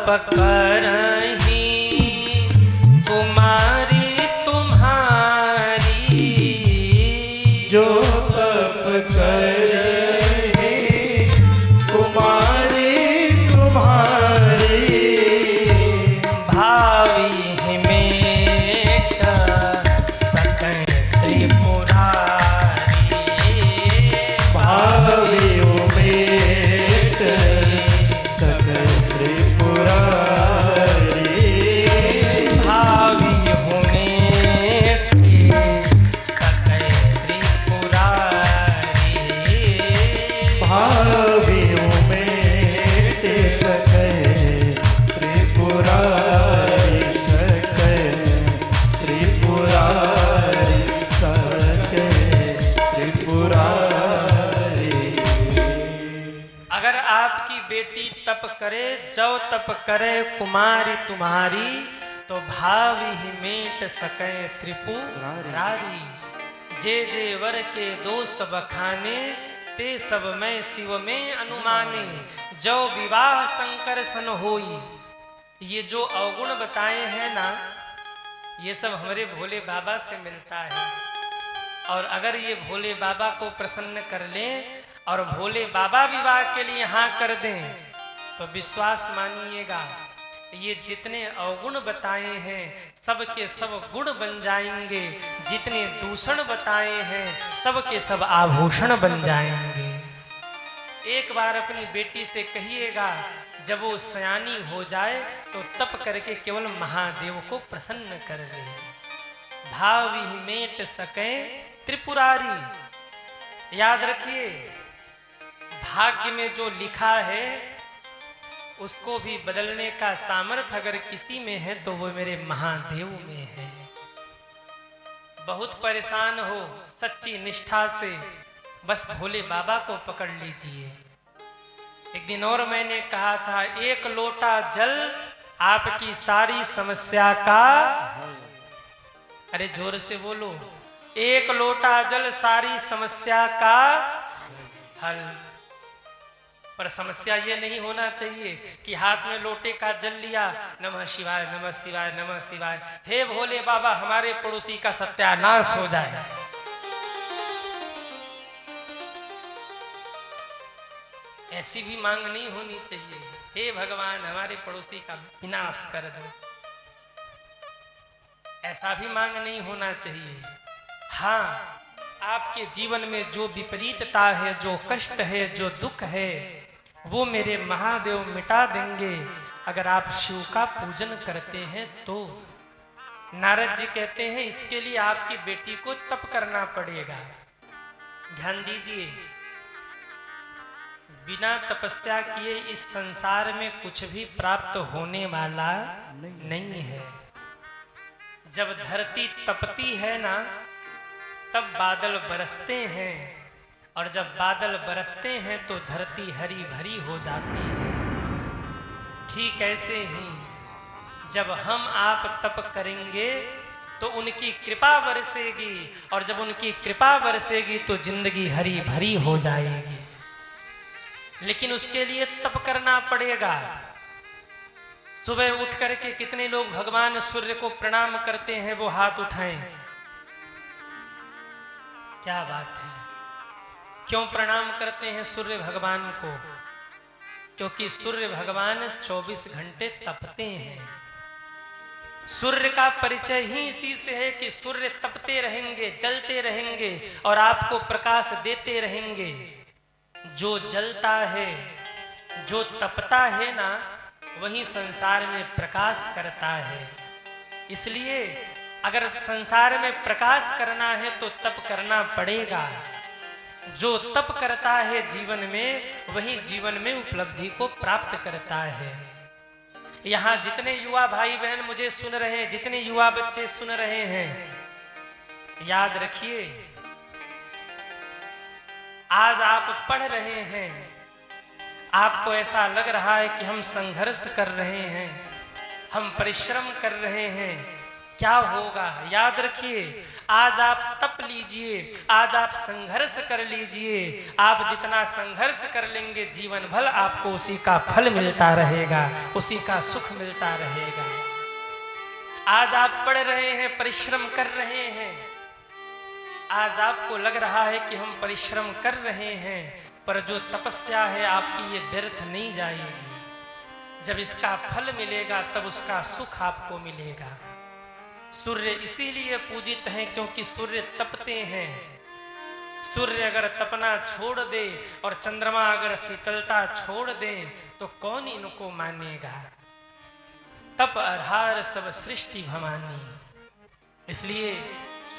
तप करहीं कुमारी तुम्हारी, जो तप करहीं कुमारी तुम्हारी, भावी हिमेट सकल त्रिपुरारी, भावी उमेट सकल त्रिपुरारी, भावी हुमेट सकल त्रिपुरारी, भावी उमेट सकल त्रिपुरारी, सकल त्रिपुरारी, सकल त्रिपुरारी। अगर आपकी बेटी तप करे, जो तप करे कुमारी तुम्हारी, तो भावी हिमेट सकै त्रिपुरारी। जे जे वर के दो सब खाने, ते सब मैं शिव में अनुमाने, जो विवाह शंकर सन होई। ये जो अवगुण बताए हैं ना, ये सब हमारे भोले बाबा से मिलता है। और अगर ये भोले बाबा को प्रसन्न कर लें और भोले बाबा विवाह के लिए हाँ कर दें, तो विश्वास मानिएगा ये जितने अवगुण बताए हैं सब के सब गुण बन जाएंगे, जितने दूषण बताए हैं सब के सब आभूषण बन जाएंगे। एक बार अपनी बेटी से कहिएगा, जब वो सयानी हो जाए तो तप करके केवल महादेव को प्रसन्न कर ले। भावी मेट सके त्रिपुरारी। याद रखिए, भाग्य में जो लिखा है उसको भी बदलने का सामर्थ्य अगर किसी में है तो वो मेरे महादेव में है। बहुत परेशान हो, सच्ची निष्ठा से बस भोले बाबा को पकड़ लीजिए। एक दिन और मैंने कहा था, एक लोटा जल आपकी सारी समस्या का, अरे जोर से बोलो, एक लोटा जल सारी समस्या का हल। पर समस्या ये नहीं होना चाहिए कि हाथ में लोटे का जल लिया, नमः शिवाय नमः शिवाय नमः शिवाय, हे भोले बाबा हमारे पड़ोसी का सत्यानाश हो जाए। ऐसी भी मांग नहीं होनी चाहिए, हे भगवान हमारे पड़ोसी का विनाश कर दो। ऐसा भी मांग नहीं होना चाहिए। हाँ, आपके जीवन में जो विपरीतता है, जो कष्ट है, जो दुख है, वो मेरे महादेव मिटा देंगे अगर आप शिव का पूजन करते हैं तो। नारद जी कहते हैं इसके लिए आपकी बेटी को तप करना पड़ेगा। ध्यान दीजिए, बिना तपस्या किए इस संसार में कुछ भी प्राप्त होने वाला नहीं है। जब धरती तपती है ना, तब बादल बरसते हैं, और जब बादल बरसते हैं तो धरती हरी भरी हो जाती है। ठीक ऐसे ही जब हम आप तप करेंगे तो उनकी कृपा बरसेगी, और जब उनकी कृपा बरसेगी तो जिंदगी हरी भरी हो जाएगी। लेकिन उसके लिए तप करना पड़ेगा। सुबह उठ करके कितने लोग भगवान सूर्य को प्रणाम करते हैं, वो हाथ उठाएं। क्या बात है, क्यों प्रणाम करते हैं सूर्य भगवान को? क्योंकि सूर्य भगवान 24 घंटे तपते हैं। सूर्य का परिचय ही इसी से है कि सूर्य तपते रहेंगे, जलते रहेंगे और आपको प्रकाश देते रहेंगे। जो जलता है, जो तपता है ना, वही संसार में प्रकाश करता है। इसलिए अगर संसार में प्रकाश करना है तो तप करना पड़ेगा। जो तप करता है जीवन में, वही जीवन में उपलब्धि को प्राप्त करता है। यहाँ जितने युवा भाई बहन मुझे सुन रहे हैं, जितने युवा बच्चे सुन रहे हैं, याद रखिए, आज आप पढ़ रहे हैं, आपको ऐसा लग रहा है कि हम संघर्ष कर रहे हैं, हम परिश्रम कर रहे हैं, क्या होगा? याद रखिए, आज आप तप लीजिए, आज आप संघर्ष कर लीजिए। आप जितना संघर्ष कर लेंगे जीवन भर आपको उसी का फल मिलता रहेगा, उसी का सुख मिलता रहेगा। आज आप पढ़ रहे हैं, परिश्रम कर रहे हैं, आज आपको लग रहा है कि हम परिश्रम कर रहे हैं, पर जो तपस्या है आपकी ये व्यर्थ नहीं जाएगी। जब इसका फल मिलेगा तब उसका सुख आपको मिलेगा। सूर्य इसीलिए पूजित हैं क्योंकि सूर्य तपते हैं। सूर्य अगर तपना छोड़ दे और चंद्रमा अगर शीतलता छोड़ दे तो कौन इनको मानेगा। तप आधार सब सृष्टि भवानी। इसलिए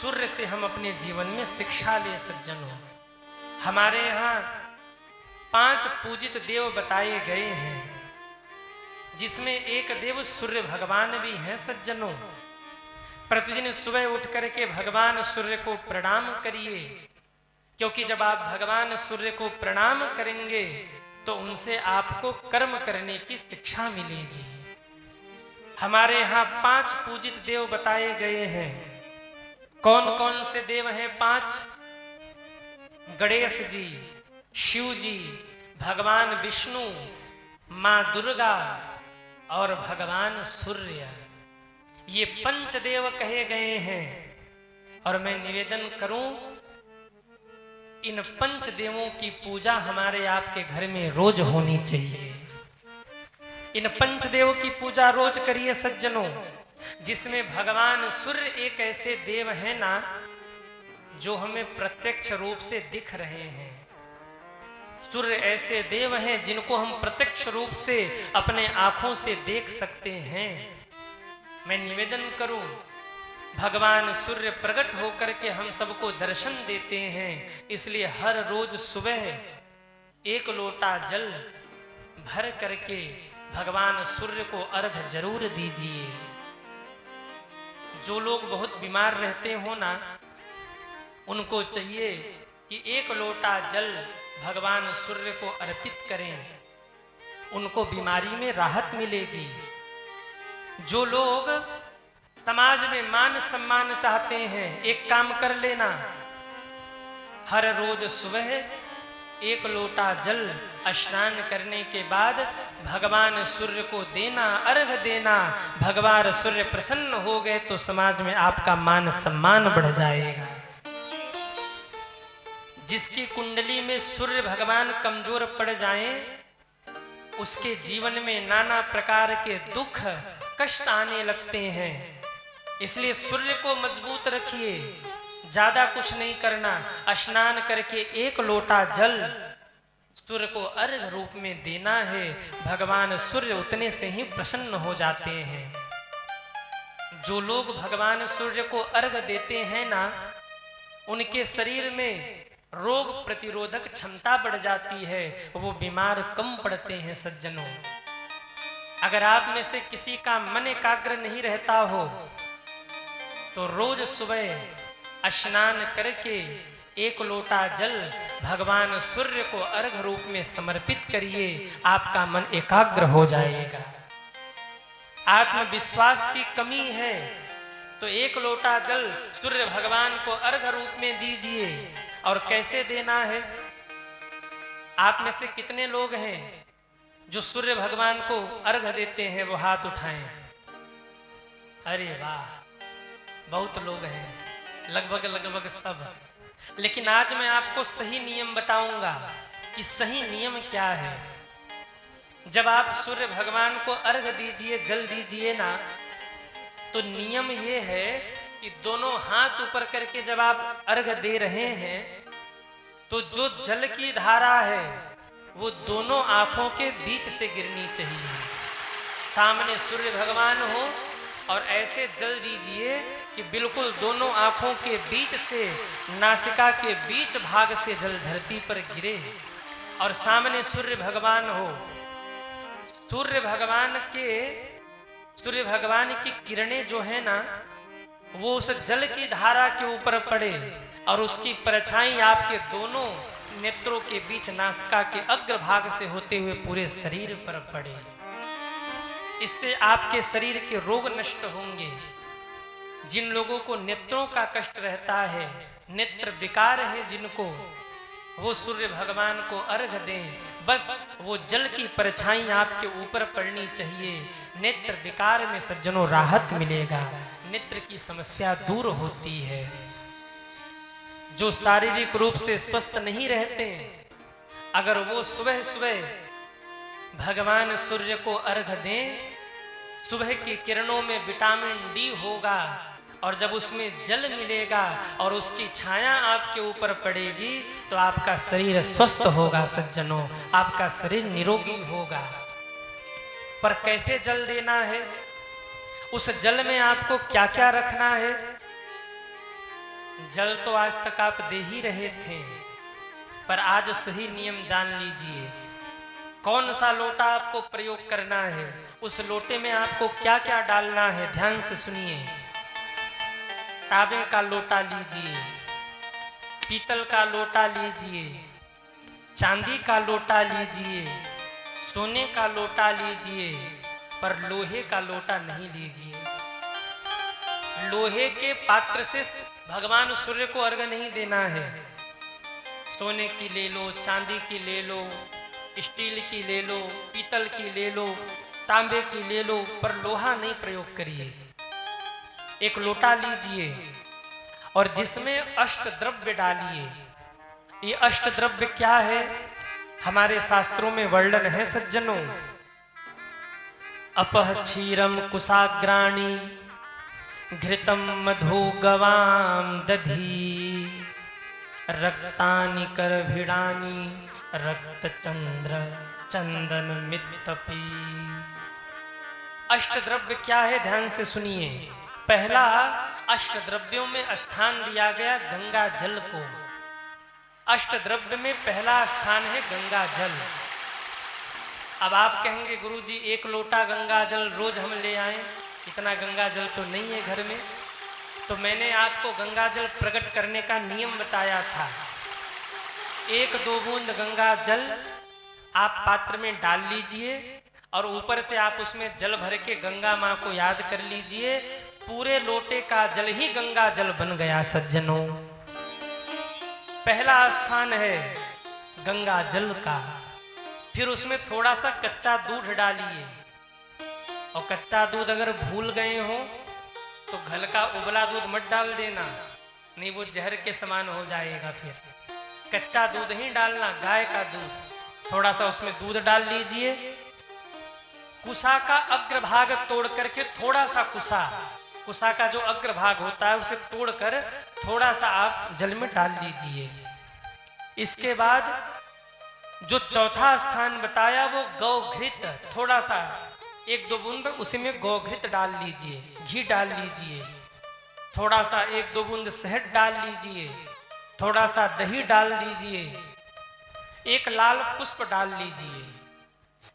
सूर्य से हम अपने जीवन में शिक्षा ले सज्जनों। हमारे यहाँ 5 पूजित देव बताए गए हैं, जिसमें एक देव सूर्य भगवान भी हैं सज्जनों। प्रतिदिन सुबह उठ करके भगवान सूर्य को प्रणाम करिए, क्योंकि जब आप भगवान सूर्य को प्रणाम करेंगे तो उनसे आपको कर्म करने की शिक्षा मिलेगी। हमारे यहाँ 5 पूजित देव बताए गए हैं। कौन कौन से देव हैं 5? गणेश जी, शिव जी, भगवान विष्णु, माँ दुर्गा और भगवान सूर्य। ये पंचदेव कहे गए हैं। और मैं निवेदन करूं, इन पंचदेवों की पूजा हमारे आपके घर में रोज होनी चाहिए। इन पंचदेव की पूजा रोज करिए सज्जनों, जिसमें भगवान सूर्य एक ऐसे देव हैं ना जो हमें प्रत्यक्ष रूप से दिख रहे हैं। सूर्य ऐसे देव हैं जिनको हम प्रत्यक्ष रूप से अपने आंखों से देख सकते हैं। मैं निवेदन करूं, भगवान सूर्य प्रकट होकर के हम सबको दर्शन देते हैं, इसलिए हर रोज सुबह 1 लोटा जल भर करके भगवान सूर्य को अर्घ जरूर दीजिए। जो लोग बहुत बीमार रहते हो ना, उनको चाहिए कि 1 लोटा जल भगवान सूर्य को अर्पित करें, उनको बीमारी में राहत मिलेगी। जो लोग समाज में मान सम्मान चाहते हैं, एक काम कर लेना, हर रोज सुबह 1 लोटा जल स्नान करने के बाद भगवान सूर्य को देना, अर्घ देना। भगवान सूर्य प्रसन्न हो गए तो समाज में आपका मान सम्मान बढ़ जाएगा। जिसकी कुंडली में सूर्य भगवान कमजोर पड़ जाएं, उसके जीवन में नाना प्रकार के दुख कष्ट आने लगते हैं। इसलिए सूर्य को मजबूत रखिए, ज्यादा कुछ नहीं करना, स्नान करके 1 लोटा जल सूर्य को अर्घ रूप में देना है। भगवान सूर्य उतने से ही प्रसन्न हो जाते हैं। जो लोग भगवान सूर्य को अर्घ देते हैं ना, उनके शरीर में रोग प्रतिरोधक क्षमता बढ़ जाती है, वो बीमार कम पड़ते हैं सज्जनों। अगर आप में से किसी का मन एकाग्र नहीं रहता हो तो रोज सुबह स्नान करके 1 लोटा जल भगवान सूर्य को अर्घ रूप में समर्पित करिए, आपका मन एकाग्र हो जाएगा। आत्मविश्वास की कमी है तो 1 लोटा जल सूर्य भगवान को अर्घ रूप में दीजिए। और कैसे देना है? आप में से कितने लोग हैं जो सूर्य भगवान को अर्घ देते हैं? वो हाथ उठाएं। अरे वाह, बहुत लोग हैं, लगभग सब। लेकिन आज मैं आपको सही नियम बताऊंगा कि सही नियम क्या है। जब आप सूर्य भगवान को अर्घ दीजिए, जल दीजिए ना, तो नियम ये है कि दोनों हाथ ऊपर करके जब आप अर्घ दे रहे हैं तो जो जल की धारा है वो दोनों आंखों के बीच से गिरनी चाहिए। सामने सूर्य भगवान हो और ऐसे जल दीजिए कि बिल्कुल दोनों आंखों के बीच से, नासिका के बीच भाग से जल धरती पर गिरे और सामने सूर्य भगवान हो। सूर्य भगवान की किरणें जो है ना, वो उस जल की धारा के ऊपर पड़े और उसकी परछाई आपके दोनों नेत्रों के बीच, नासिका के अग्रभाग से होते हुए पूरे शरीर पर पड़े। इससे आपके शरीर के रोग नष्ट होंगे। जिन लोगों को नेत्रों का कष्ट रहता है, नेत्र विकार है जिनको, वो सूर्य भगवान को अर्घ दें। बस वो जल की परछाई आपके ऊपर पड़नी चाहिए। नेत्र विकार में सज्जनों राहत मिलेगा, नेत्र की समस्या दूर होती है। जो शारीरिक रूप से स्वस्थ नहीं रहते, अगर वो सुबह सुबह भगवान सूर्य को अर्घ दें, सुबह की किरणों में विटामिन डी होगा, और जब उसमें जल मिलेगा और उसकी छाया आपके ऊपर पड़ेगी तो आपका शरीर स्वस्थ होगा सज्जनों, आपका शरीर निरोगी होगा। पर कैसे जल देना है, उस जल में आपको क्या क्या रखना है? जल तो आज तक आप दे ही रहे थे, पर आज सही नियम जान लीजिए। कौन सा लोटा आपको प्रयोग करना है, उस लोटे में आपको क्या क्या डालना है, ध्यान से सुनिए। तांबे का लोटा लीजिए, पीतल का लोटा लीजिए, चांदी का लोटा लीजिए, सोने का लोटा लीजिए, पर लोहे का लोटा नहीं लीजिए। लोहे के पात्र से भगवान सूर्य को अर्घ नहीं देना है। सोने की ले लो, चांदी की ले लो, स्टील की ले लो, पीतल की ले लो, तांबे की ले लो, पर लोहा नहीं प्रयोग करिए। एक लोटा लीजिए और जिसमें अष्ट द्रव्य डालिए। ये अष्ट द्रव्य क्या है, हमारे शास्त्रों में वर्णन है सज्जनों। अपह क्षीरम कुशाग्राणी घृतम मधु गवाम दधी रक्तानि करभिड़ानि रक्त चंद्र चंदन मित्तपी। अष्ट द्रव्य क्या है, ध्यान से सुनिए। पहला, अष्ट द्रव्यों में स्थान दिया गया गंगा जल को। अष्ट द्रव्य में पहला स्थान है गंगा जल। अब आप कहेंगे गुरुजी एक लोटा गंगा जल रोज हम ले आएं, इतना गंगा जल तो नहीं है घर में। तो मैंने आपको गंगा जल प्रकट करने का नियम बताया था। 1-2 बूंद गंगा जल आप पात्र में डाल लीजिए और ऊपर से आप उसमें जल भर के गंगा माँ को याद कर लीजिए। पूरे लोटे का जल ही गंगा जल बन गया सज्जनों। पहला स्थान है गंगा जल का। फिर उसमें थोड़ा सा कच्चा दूध डालिए, और कच्चा दूध अगर भूल गए हो तो घल का उबला दूध मत डाल देना, नहीं वो जहर के समान हो जाएगा। फिर कच्चा दूध ही डालना, गाय का दूध। थोड़ा सा उसमें दूध डाल लीजिए। कुसा का अग्रभाग तोड़ करके थोड़ा सा कुसा का जो अग्रभाग होता है उसे तोड़कर थोड़ा सा आप जल में डाल लीजिए। इसके बाद जो चौथा स्थान बताया वो गौघृत, थोड़ा सा 1-2 बूंद उसी में गौघृत डाल लीजिए, घी डाल लीजिए। थोड़ा सा 1-2 बूंद शहद डाल लीजिए, थोड़ा सा दही डाल दीजिए, एक लाल पुष्प डाल लीजिए।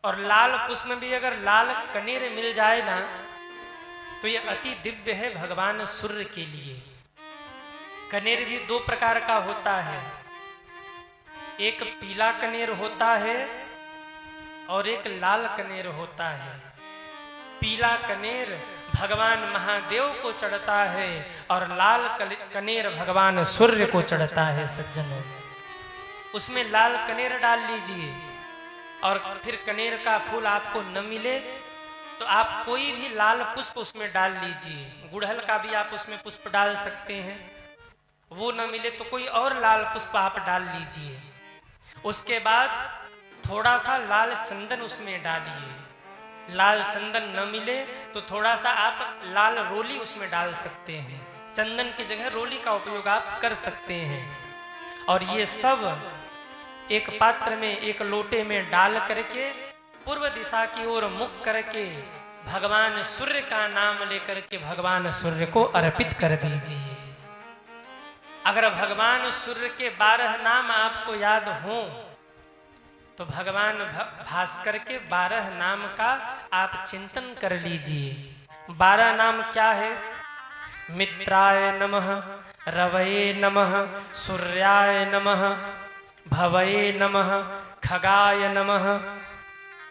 और लाल पुष्प में भी अगर लाल कनेर मिल जाए ना तो ये अति दिव्य है भगवान सूर्य के लिए। कनेर भी 2 प्रकार का होता है, एक पीला कनेर होता है और एक लाल कनेर होता है। पीला कनेर भगवान महादेव को चढ़ता है और लाल कनेर भगवान सूर्य को चढ़ता है सज्जनों। उसमें लाल कनेर डाल लीजिए, और फिर कनेर का फूल आपको न मिले तो आप कोई भी लाल पुष्प उसमें डाल लीजिए। गुड़हल का भी आप उसमें पुष्प डाल सकते हैं। वो न मिले तो कोई और लाल पुष्प आप डाल लीजिए। उसके बाद थोड़ा सा लाल चंदन उसमें डालिए। लाल चंदन न मिले तो थोड़ा सा आप लाल रोली उसमें डाल सकते हैं। चंदन की जगह रोली का उपयोग आप कर सकते हैं। और ये सब एक पात्र में, एक लोटे में डाल करके पूर्व दिशा की ओर मुख करके भगवान सूर्य का नाम लेकर के भगवान सूर्य को अर्पित कर दीजिए। अगर भगवान सूर्य के 12 नाम आपको याद हो तो भगवान भास्कर के 12 नाम का आप चिंतन कर लीजिए। 12 नाम क्या है? मित्राय नमः, रवये नमः, सूर्याय नमः, भवये नमः, खगाय नमः,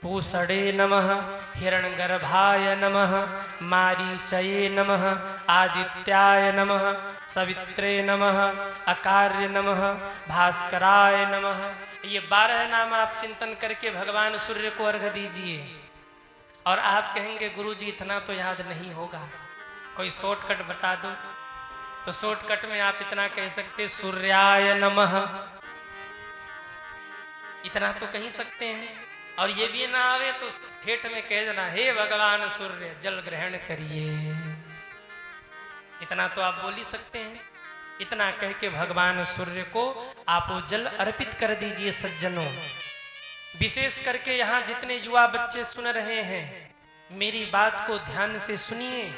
पूषणे नमः, हिरण्यगर्भाय नमः, मारीचये नमः, आदित्याय नमः, सवित्रे नमः, अकार्य नमः, भास्कराय नमः। ये 12 नाम आप चिंतन करके भगवान सूर्य को अर्घ दीजिए। और आप कहेंगे गुरुजी इतना तो याद नहीं होगा, कोई शॉर्टकट बता दो। तो शॉर्टकट में आप इतना कह सकते सूर्याय नमः, इतना तो कह सकते हैं। और ये भी ना आवे तो ठेठ में कह देना हे भगवान सूर्य जल ग्रहण करिए, इतना तो आप बोल ही सकते हैं। इतना कह के भगवान सूर्य को आप जल अर्पित कर दीजिए। सज्जनों, विशेष करके यहाँ जितने युवा बच्चे सुन रहे हैं, मेरी बात को ध्यान से सुनिए।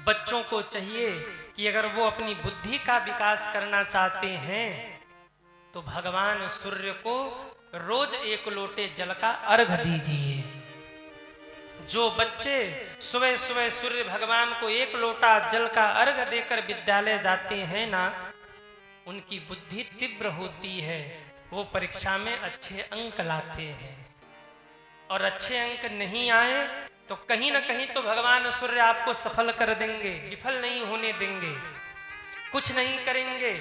बच्चों को चाहिए कि अगर वो अपनी बुद्धि का विकास करना चाहते हैं तो भगवान सूर्य को रोज 1 लोटे जल का अर्घ दीजिए। जो बच्चे सुबह सुबह सूर्य भगवान को 1 लोटा जल का अर्घ देकर विद्यालय जाते हैं ना, उनकी बुद्धि तीव्र होती है, वो परीक्षा में अच्छे अंक लाते हैं। और अच्छे अंक नहीं आए तो कहीं ना कहीं तो भगवान सूर्य आपको सफल कर देंगे, विफल नहीं होने देंगे, कुछ नहीं करेंगे।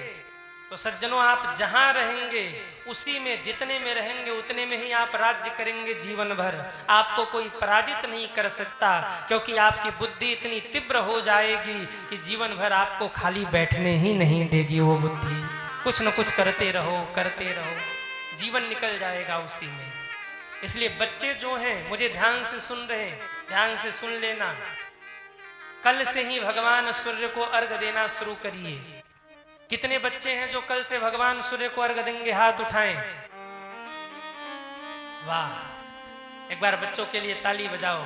तो सज्जनों, आप जहां रहेंगे उसी में, जितने में रहेंगे उतने में ही आप राज्य करेंगे जीवन भर। आपको कोई पराजित नहीं कर सकता, क्योंकि आपकी बुद्धि इतनी तीव्र हो जाएगी कि जीवन भर आपको खाली बैठने ही नहीं देगी वो बुद्धि। कुछ न कुछ करते रहो, जीवन निकल जाएगा उसी में। इसलिए बच्चे जो हैं मुझे ध्यान से सुन रहे हैं, ध्यान से सुन लेना। कल से ही भगवान सूर्य को अर्घ देना शुरू करिए। कितने बच्चे हैं जो कल से भगवान सूर्य को अर्घ देंगे? हाथ उठाएं। वाह, एक बार बच्चों के लिए ताली बजाओ।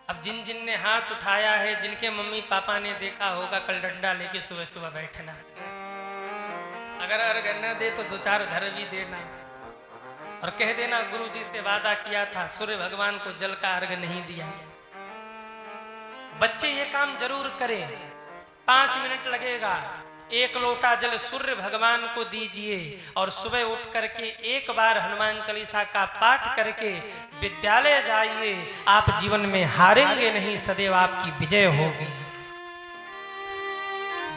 अब जिन जिन ने हाथ उठाया है, जिनके मम्मी पापा ने देखा होगा, कल डंडा लेके सुबह सुबह बैठना। अगर अर्घ न दे तो 2-4 धर भी देना और कह देना गुरुजी से वादा किया था, सूर्य भगवान को जल का अर्घ नहीं दिया। बच्चे ये काम जरूर करें। 5 मिनट लगेगा, 1 लोटा जल सूर्य भगवान को दीजिए और सुबह उठ करके 1 बार हनुमान चालीसा का पाठ करके विद्यालय जाइए। आप जीवन में हारेंगे नहीं, सदैव आपकी विजय होगी।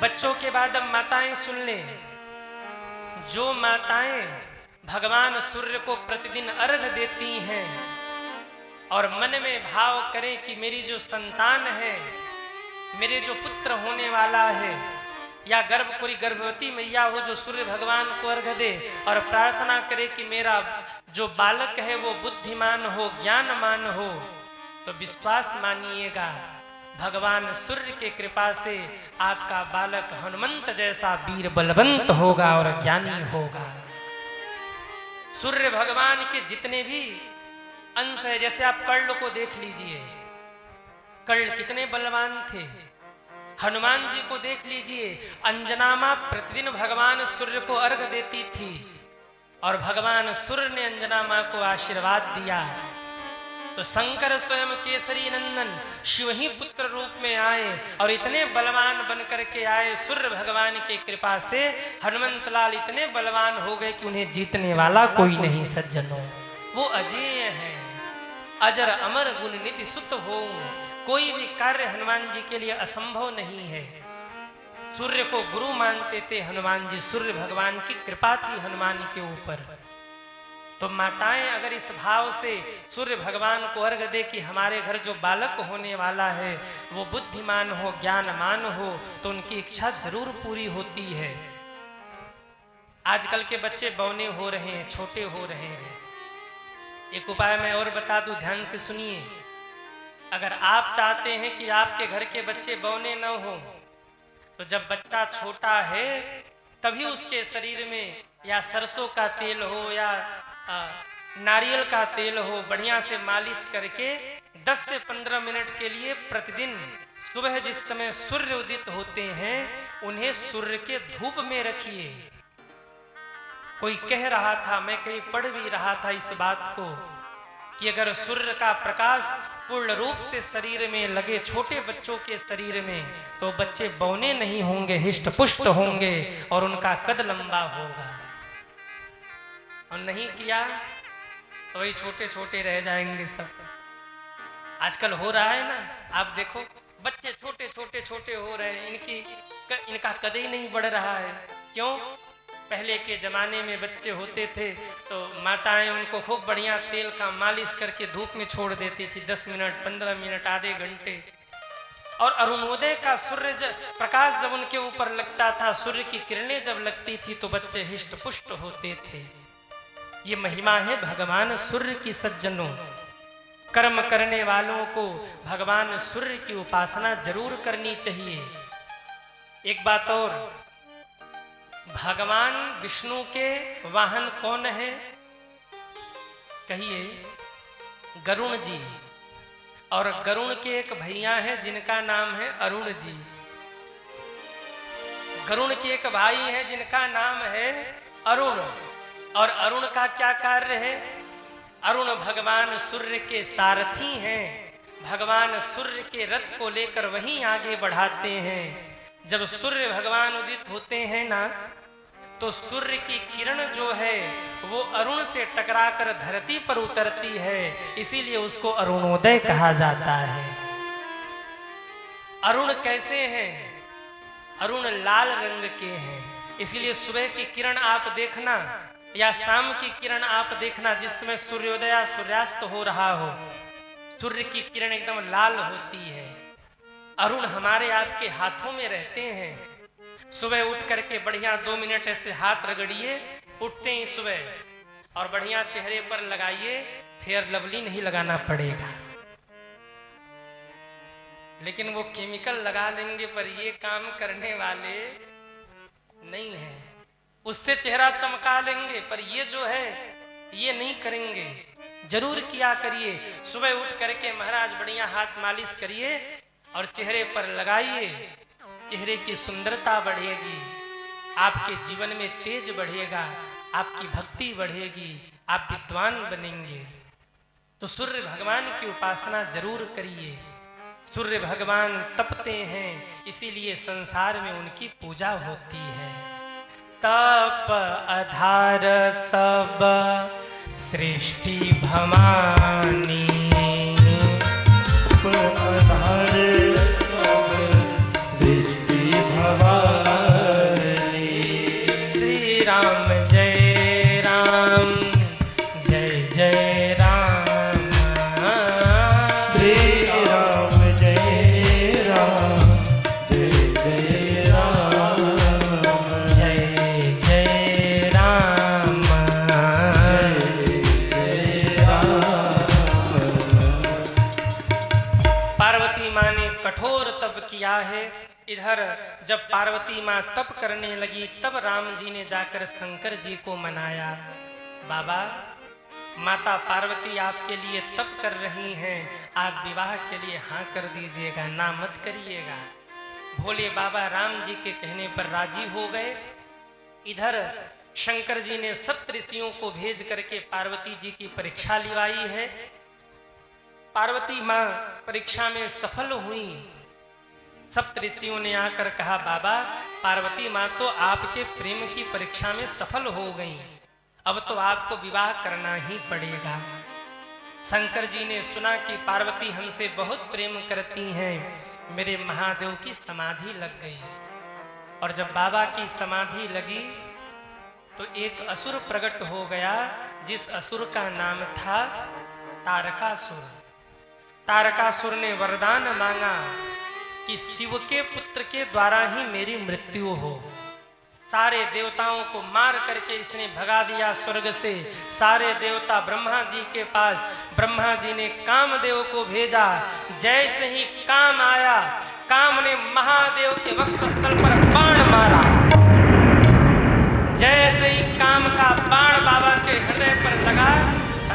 बच्चों के बाद अब माताएं सुन लें। जो माताएं भगवान सूर्य को प्रतिदिन अर्घ देती हैं और मन में भाव करें कि मेरी जो संतान है, मेरे जो पुत्र होने वाला है, या कोई गर्भवती मैया हो जो सूर्य भगवान को अर्घ दे और प्रार्थना करे कि मेरा जो बालक है वो बुद्धिमान हो, ज्ञानमान हो, तो विश्वास मानिएगा भगवान सूर्य के कृपा से आपका बालक हनुमंत जैसा वीर बलवंत होगा और ज्ञानी होगा। सूर्य भगवान के जितने भी अंश है, जैसे आप कर्ण को देख लीजिए, कर्ण कितने बलवान थे। हनुमान जी को देख लीजिए, अंजना मां प्रतिदिन भगवान सूर्य को अर्घ देती थी और भगवान सूर्य ने अंजना मां को आशीर्वाद दिया। तो शंकर स्वयं केसरी नंदन शिव ही पुत्र रूप में आए और इतने बलवान बनकर के आए। सूर्य भगवान की कृपा से हनुमंत लाल इतने बलवान हो गए कि उन्हें जीतने वाला कोई नहीं। सज्जनों, वो अजेय है, अजर अमर गुण निधि सुत हो। कोई भी कार्य हनुमान जी के लिए असंभव नहीं है। सूर्य को गुरु मानते थे हनुमान जी, सूर्य भगवान की कृपा थी हनुमान के ऊपर। तो माताएं अगर इस भाव से सूर्य भगवान को अर्घ दे कि हमारे घर जो बालक होने वाला है वो बुद्धिमान हो, ज्ञानमान हो, तो उनकी इच्छा जरूर पूरी होती है। आजकल के बच्चे बौने हो रहे हैं, छोटे हो रहे हैं। एक उपाय मैं और बता दूं, ध्यान से सुनिए। अगर आप चाहते हैं कि आपके घर के बच्चे बौने न हो, तो जब बच्चा छोटा है तभी उसके शरीर में या सरसों का तेल हो या नारियल का तेल हो, बढ़िया से मालिश करके 10 से 15 मिनट के लिए प्रतिदिन सुबह जिस समय सूर्य उदित होते हैं उन्हें सूर्य के धूप में रखिए। कोई कह रहा था, मैं कहीं पढ़ भी रहा था इस बात को, कि अगर सूर्य का प्रकाश पूर्ण रूप से शरीर में लगे छोटे बच्चों के शरीर में तो बच्चे बौने नहीं होंगे, हिष्ट पुष्ट होंगे और उनका कद लंबा होगा। और नहीं किया तो वही छोटे छोटे रह जाएंगे सब। आजकल हो रहा है ना, आप देखो बच्चे छोटे छोटे छोटे हो रहे हैं, इनका कद ही नहीं बढ़ रहा है। क्यों? पहले के जमाने में बच्चे होते थे तो माताएं उनको खूब बढ़िया तेल का मालिश करके धूप में छोड़ देती थी 10 मिनट 15 मिनट आधे घंटे, और अरुणोदय का सूर्य प्रकाश जब उनके ऊपर लगता था, सूर्य की किरणें जब लगती थी तो बच्चे हिष्ट पुष्ट होते थे। ये महिमा है भगवान सूर्य की सज्जनों। कर्म करने वालों को भगवान सूर्य की उपासना जरूर करनी चाहिए। एक बात और, भगवान विष्णु के वाहन कौन है? कहिए, गरुण जी। और गरुण के एक भैया है जिनका नाम है अरुण जी। गरुण के एक भाई है जिनका नाम है अरुण। और अरुण का क्या कार्य है? अरुण भगवान सूर्य के सारथी हैं। भगवान सूर्य के रथ को लेकर वहीं आगे बढ़ाते हैं। जब सूर्य भगवान उदित होते हैं ना, तो सूर्य की किरण जो है वो अरुण से टकराकर धरती पर उतरती है, इसीलिए उसको अरुणोदय कहा जाता है। अरुण कैसे हैं? अरुण लाल रंग के हैं, इसीलिए सुबह की किरण आप देखना या शाम की किरण आप देखना, जिस समय सूर्योदय सूर्यास्त हो रहा हो, सूर्य की किरण एकदम लाल होती है। अरुण हमारे आपके हाथों में रहते हैं। सुबह उठ करके बढ़िया 2 मिनट ऐसे हाथ रगड़िए, उठते ही सुबह, और बढ़िया चेहरे पर लगाइए। फेयर लवली नहीं लगाना पड़ेगा, लेकिन वो केमिकल लगा लेंगे, पर ये काम करने वाले नहीं है। उससे चेहरा चमका लेंगे, पर ये जो है ये नहीं करेंगे। जरूर किया करिए। सुबह उठ करके महाराज बढ़िया हाथ मालिश करिए और चेहरे पर लगाइए। चेहरे की सुंदरता बढ़ेगी, आपके जीवन में तेज बढ़ेगा, आपकी भक्ति बढ़ेगी, आप विद्वान बनेंगे। तो सूर्य भगवान की उपासना जरूर करिए। सूर्य भगवान तपते हैं, इसीलिए संसार में उनकी पूजा होती है। तप आधार सब सृष्टि भवानी, आधार सब सृष्टि भवानी। श्री राम जय राम, जय जय राम। श्री राम जय राम, जय जय राम। जय जय राम, जय राम। पार्वती माँ ने कठोर तप किया है। इधर जब पार्वती माँ तप करने लगी, तब राम जी ने जाकर शंकर जी को मनाया। बाबा, माता पार्वती आपके लिए तप कर रही हैं, आप विवाह के लिए हाँ कर दीजिएगा, ना मत करिएगा। भोले बाबा राम जी के कहने पर राजी हो गए। इधर शंकर जी ने सप्त ऋषियों को भेज करके पार्वती जी की परीक्षा लिवाई है। पार्वती माँ परीक्षा में सफल हुई। सप्त ऋषियों ने आकर कहा, बाबा पार्वती माँ तो आपके प्रेम की परीक्षा में सफल हो गई, अब तो आपको विवाह करना ही पड़ेगा। शंकर जी ने सुना कि पार्वती हमसे बहुत प्रेम करती हैं, मेरे महादेव की समाधि लग गई। और जब बाबा की समाधि लगी तो एक असुर प्रकट हो गया, जिस असुर का नाम था तारकासुर। तारकासुर ने वरदान मांगा कि शिव के पुत्र के द्वारा ही मेरी मृत्यु हो। सारे देवताओं को मार करके इसने भगा दिया स्वर्ग से। सारे देवता ब्रह्मा जी के पास, ब्रह्मा जी ने कामदेव को भेजा। जैसे ही काम आया, काम ने महादेव के वक्षस्थल पर बाण मारा। जैसे ही काम का बाण बाबा के हृदय पर लगा,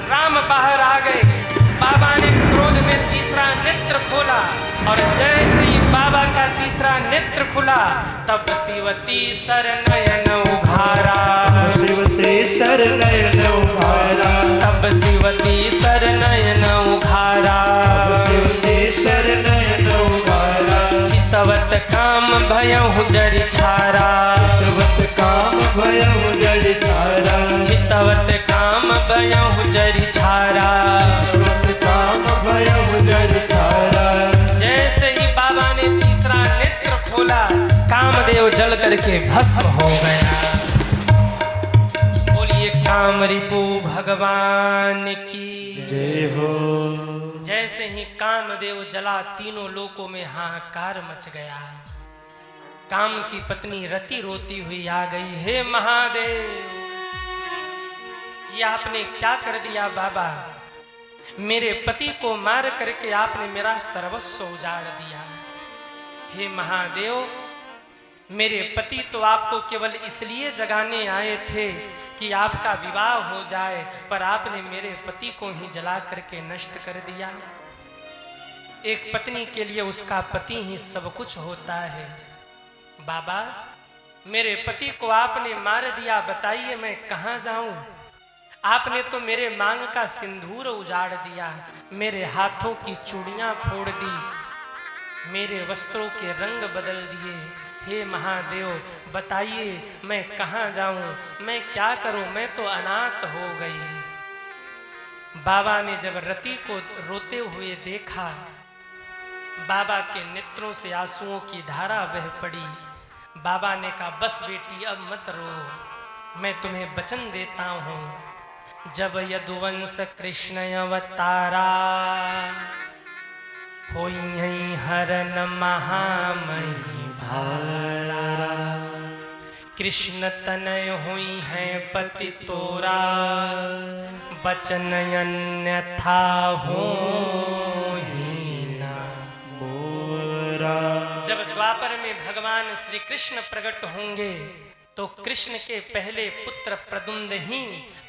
राम बाहर आ गए। बाबा ने क्रोध में तीसरा नेत्र खोला, और जैसे ही बाबा का तीसरा नेत्र खुला, तब शिवती सर नयन उघारा। शिवती सर नयन उघारा। तब शिवती सर नयन उघारा। शिवती सर नयन उघारा। चितवत काम भयहु जरि छारा। चितवत काम भयहु जरि छारा। चितवत सवत काम बयहु जरि छारा। काम भयहु जरि छारा। जैसे ही बाबा ने तीसरा नेत्र खोला, कामदेव जल करके भस्म हो गया। बोलिए काम रिपु भगवान की जय हो। जैसे ही कामदेव जला, तीनों लोकों में हाहाकार मच गया। काम की पत्नी रति रोती हुई आ गई, हे महादेव, ये आपने क्या कर दिया बाबा? मेरे पति को मार करके आपने मेरा सर्वस्व उजाड़ दिया। हे महादेव, मेरे पति तो आपको केवल इसलिए जगाने आए थे कि आपका विवाह हो जाए, पर आपने मेरे पति को ही जला करके नष्ट कर दिया। एक पत्नी के लिए उसका पति ही सब कुछ होता है। बाबा, मेरे पति को आपने मार दिया, बताइए मैं कहाँ जाऊं? आपने तो मेरे मांग का सिंदूर उजाड़ दिया, मेरे हाथों की चूड़ियां फोड़ दी, मेरे वस्त्रों के रंग बदल दिए। हे महादेव, बताइए मैं कहाँ जाऊं, मैं क्या करूं? मैं तो अनाथ हो गई। बाबा ने जब रति को रोते हुए देखा, बाबा के नेत्रों से आंसुओं की धारा बह पड़ी। बाबा ने कहा, बस बेटी अब मत रो, मैं तुम्हें वचन देता हूं। जब यदुवंश कृष्ण अवतारा, होई हरन महामही भारा। कृष्ण तनय हुई है पति तोरा, बचन अन्यथा होई न मोरा। जब द्वापर में भगवान श्री कृष्ण प्रकट होंगे तो कृष्ण के पहले पुत्र प्रद्युम्न ही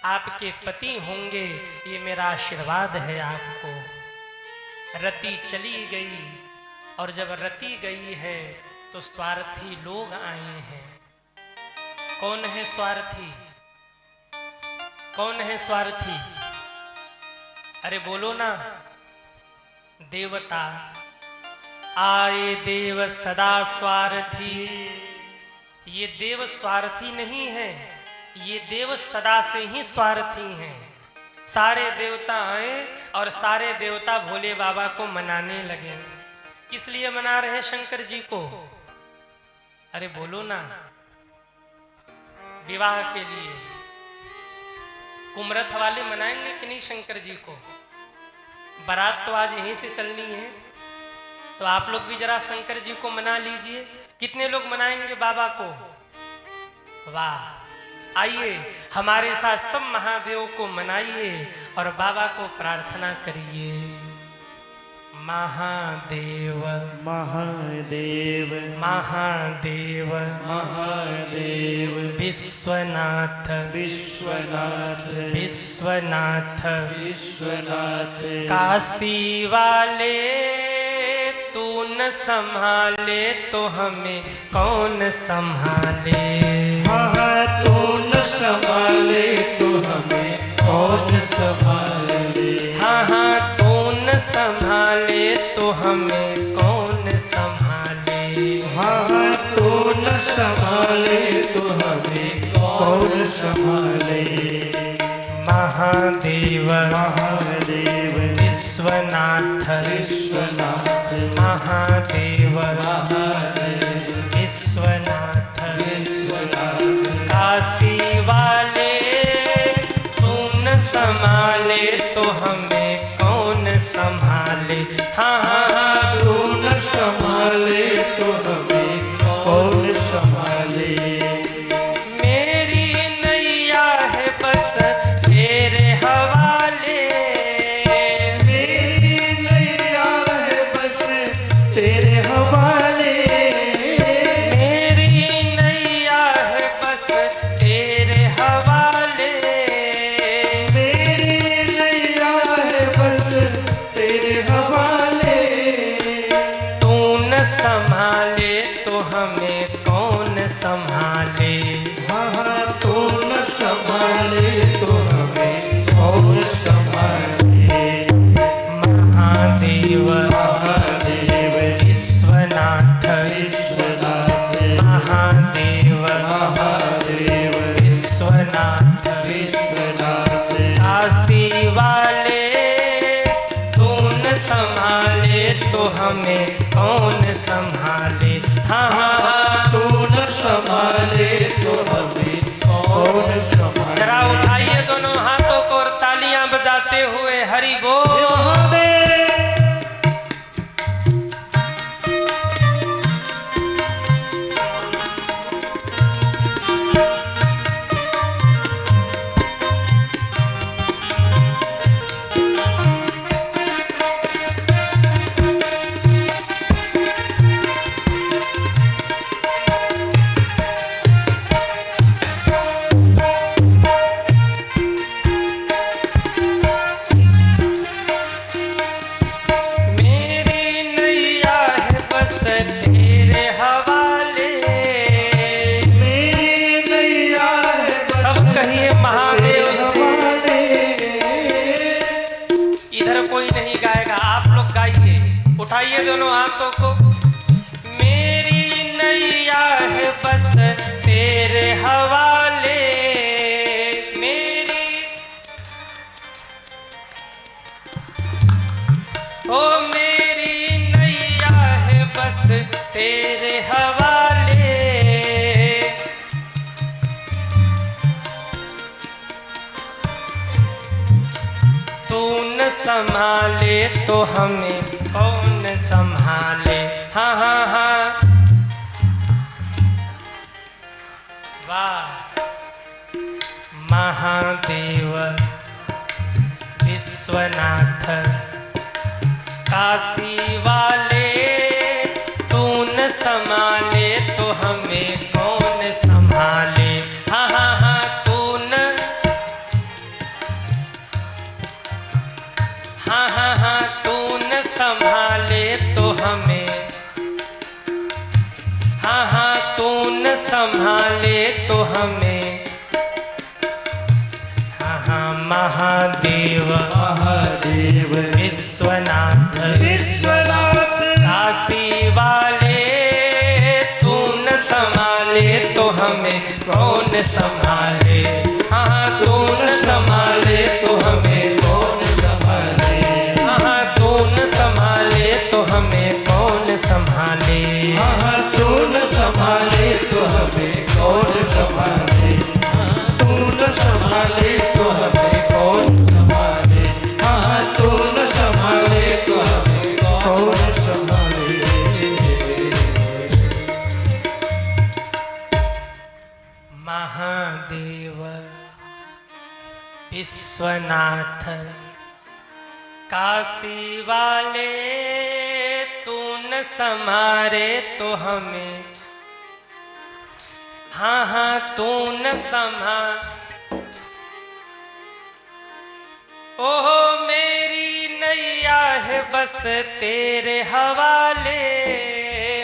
आपके पति होंगे, ये मेरा आशीर्वाद है आपको। रति चली गई, और जब रति गई है तो स्वार्थी लोग आए हैं। कौन है स्वार्थी? कौन है स्वार्थी? अरे बोलो ना। देवता आए देव सदा स्वार्थी। ये देव स्वार्थी नहीं है, ये देव सदा से ही स्वार्थी हैं। सारे देवता आए और सारे देवता भोले बाबा को मनाने लगे। किस लिए मना रहे शंकर जी को? अरे बोलो ना। विवाह के लिए। कुमरथ वाले मनाएंगे कि नहीं शंकर जी को? बारात तो आज यहीं से चलनी है, तो आप लोग भी जरा शंकर जी को मना लीजिए। कितने लोग मनाएंगे बाबा को? वाह, आइए हमारे साथ सब महादेव को मनाइए और बाबा को प्रार्थना करिए। महादेव महादेव महादेव महादेव विश्वनाथ विश्वनाथ विश्वनाथ विश्वनाथ। काशी वाले तू न संभाले तो हमें कौन संभाले। हाँ, तू न संभाले तो हमें कौन संभाले। हाँ हाँ, तू न संभाले तो हमें कौन संभाले। हाँ, तू न संभाले तो हमें कौन संभाले। महादेव महादेव विश्वनाथ विश्वनाथ महादेव महादेव विश्वनाथ विश्वनाथ। काशी वाले तू न संभाले तो हमें कौन संभाले। हाँ हाँ हाँ, तू न संभाले तो हमें कौन संभाले। मेरी नैया है बस तेरे हवाले। मेरी नैया है बस तेरे हवाले। मेरी नैया है बस तेरे हवाले। मेरी नैया है बस तेरे हवाले। तू न संभाले तो हमें कौन संभाले। हाँ, तू न संभाले तो हमें कौन संभाले। महादेव महादेव विश्वनाथ विश्वनाथ महादेव महादेव विश्वनाथ विश्वनाथ। गाते हुए हरि बोल। महादेव। उठाइए दोनों हाथों को। मेरी नैया है बस तेरे हवाले, मेरी ओ मेरी नैया है बस तेरे हवाले। तू न संभाले तो हमें कौन संभाले। हाँ हाँ हाँ वाह। महादेव विश्वनाथ काशी वाले, तू न संभाले तो हमें कौन संभाले। हाँ हाँ हाँ तू न, हाँ हाँ हाँ तू न संभाले तो हमें, हाँ हाँ तू न संभाले तो हमें। हाँ हाँ महादेव महादेव विश्वनाथ विश्वनाथ काशी वाले, तू न संभाले तो हमें कौन संभाले। हाँ हाँ तू न संभाले तो हमें कौन संभाले। हाँ हाँ तू न संभाले तो हमें कौन संभाले। हाँ तू न संभाले तो हमें कौन संभाले। तू न संभाले तो हमें कौन संभाले। हाँ तू न संभाले तो हमें कौन संभाले। महादेव विश्वनाथ काशी वाले, तू न संभाले तो हमें, हाँ हाँ तू न संभाल। ओहो मेरी नैया है बस तेरे हवाले,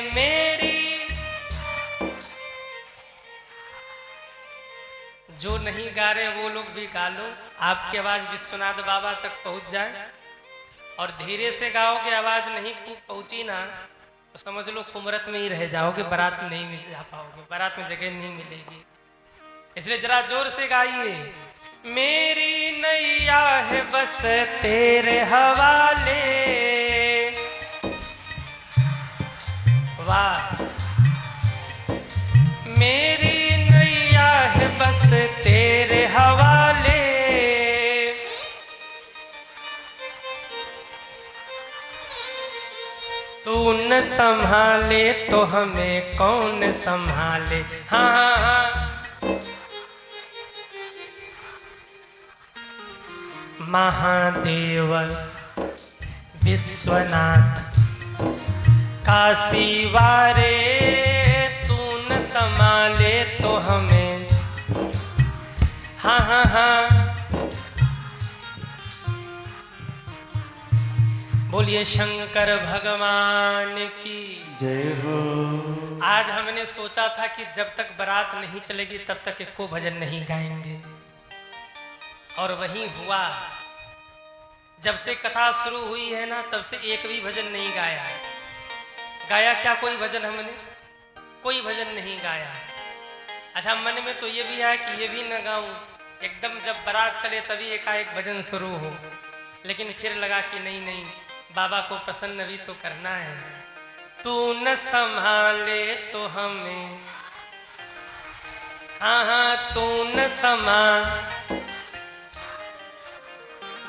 मेरी। जो नहीं गा रहे वो लोग भी गा लो, आपकी आवाज विश्वनाथ बाबा तक पहुंच जाए। और धीरे से गाओगे, आवाज नहीं पहुंची ना तो समझ लो कुमरत में ही रह जाओगे, बारात में नहीं जा पाओगे, बारात में जगह नहीं मिलेगी। इसलिए जरा जोर से गाइए। मेरी नैया है बस तेरे हवाले, वाह। मेरी नैया है बस तेरे हवाले, तू न संभाले तो हमें कौन संभाले। हाँ हाँ हाँ महादेव विश्वनाथ काशी वाले, तू न संभाले तो हमें, हाँ हाँ हाँ। बोलिए शंकर भगवान की जय हो। आज हमने सोचा था कि जब तक बारात नहीं चलेगी तब तक एको भजन नहीं गाएंगे, और वही हुआ। जब से कथा शुरू हुई है ना तब से एक भी भजन नहीं गाया है। गाया क्या कोई भजन हमने? कोई भजन नहीं गाया है। अच्छा मन में तो ये भी आया कि ये भी न गाऊं, एकदम जब बारात चले तभी एकाएक भजन शुरू हो, लेकिन फिर लगा कि नहीं नहीं, बाबा को प्रसन्न भी तो करना है। तू न संभाले तो हमें, हाँ हाँ तू न संभाल।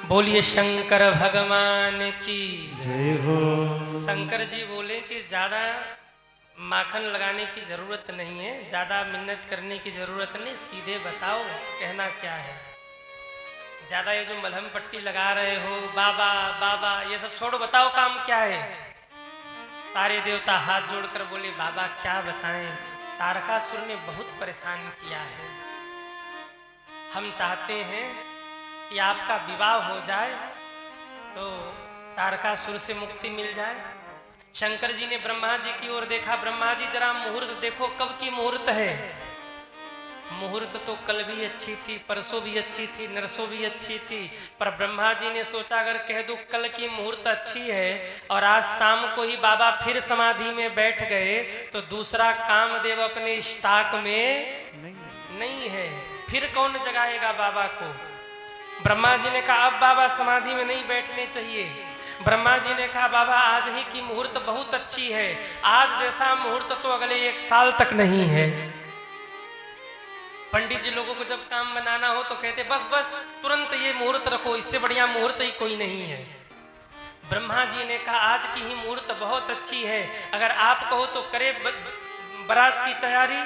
बोलिए शंकर भगवान की जय हो। शंकर जी बोले कि ज़्यादा माखन लगाने की ज़रूरत नहीं है, ज़्यादा मिन्नत करने की ज़रूरत नहीं, सीधे बताओ कहना क्या है। ज़्यादा ये जो मलहम पट्टी लगा रहे हो बाबा बाबा ये सब छोड़ो, बताओ काम क्या है। सारे देवता हाथ जोड़कर बोले बाबा क्या बताएं, तारकासुर ने बहुत परेशान किया है। हम चाहते हैं कि आपका विवाह हो जाए तो तारकासुर से मुक्ति मिल जाए। शंकर जी ने ब्रह्मा जी की ओर देखा, ब्रह्मा जी जरा मुहूर्त देखो कब की मुहूर्त है। मुहूर्त तो कल भी अच्छी थी, परसों भी अच्छी थी, नरसों भी अच्छी थी, पर ब्रह्मा जी ने सोचा अगर कह दूं कल की मुहूर्त अच्छी है और आज शाम को ही बाबा फिर समाधि में बैठ गए तो दूसरा कामदेव अपने स्टॉक में नहीं है, फिर कौन जगाएगा बाबा को। ब्रह्मा जी ने कहा अब बाबा समाधि में नहीं बैठने चाहिए। ब्रह्मा जी ने कहा बाबा आज ही की मुहूर्त बहुत अच्छी है, आज जैसा मुहूर्त तो अगले 1 साल तक नहीं है। पंडित जी लोगों को जब काम बनाना हो तो कहते बस बस तुरंत ये मुहूर्त रखो, इससे बढ़िया मुहूर्त ही कोई नहीं है। ब्रह्मा जी ने कहा आज की ही मुहूर्त बहुत अच्छी है, अगर आप कहो तो करे बारात की तैयारी।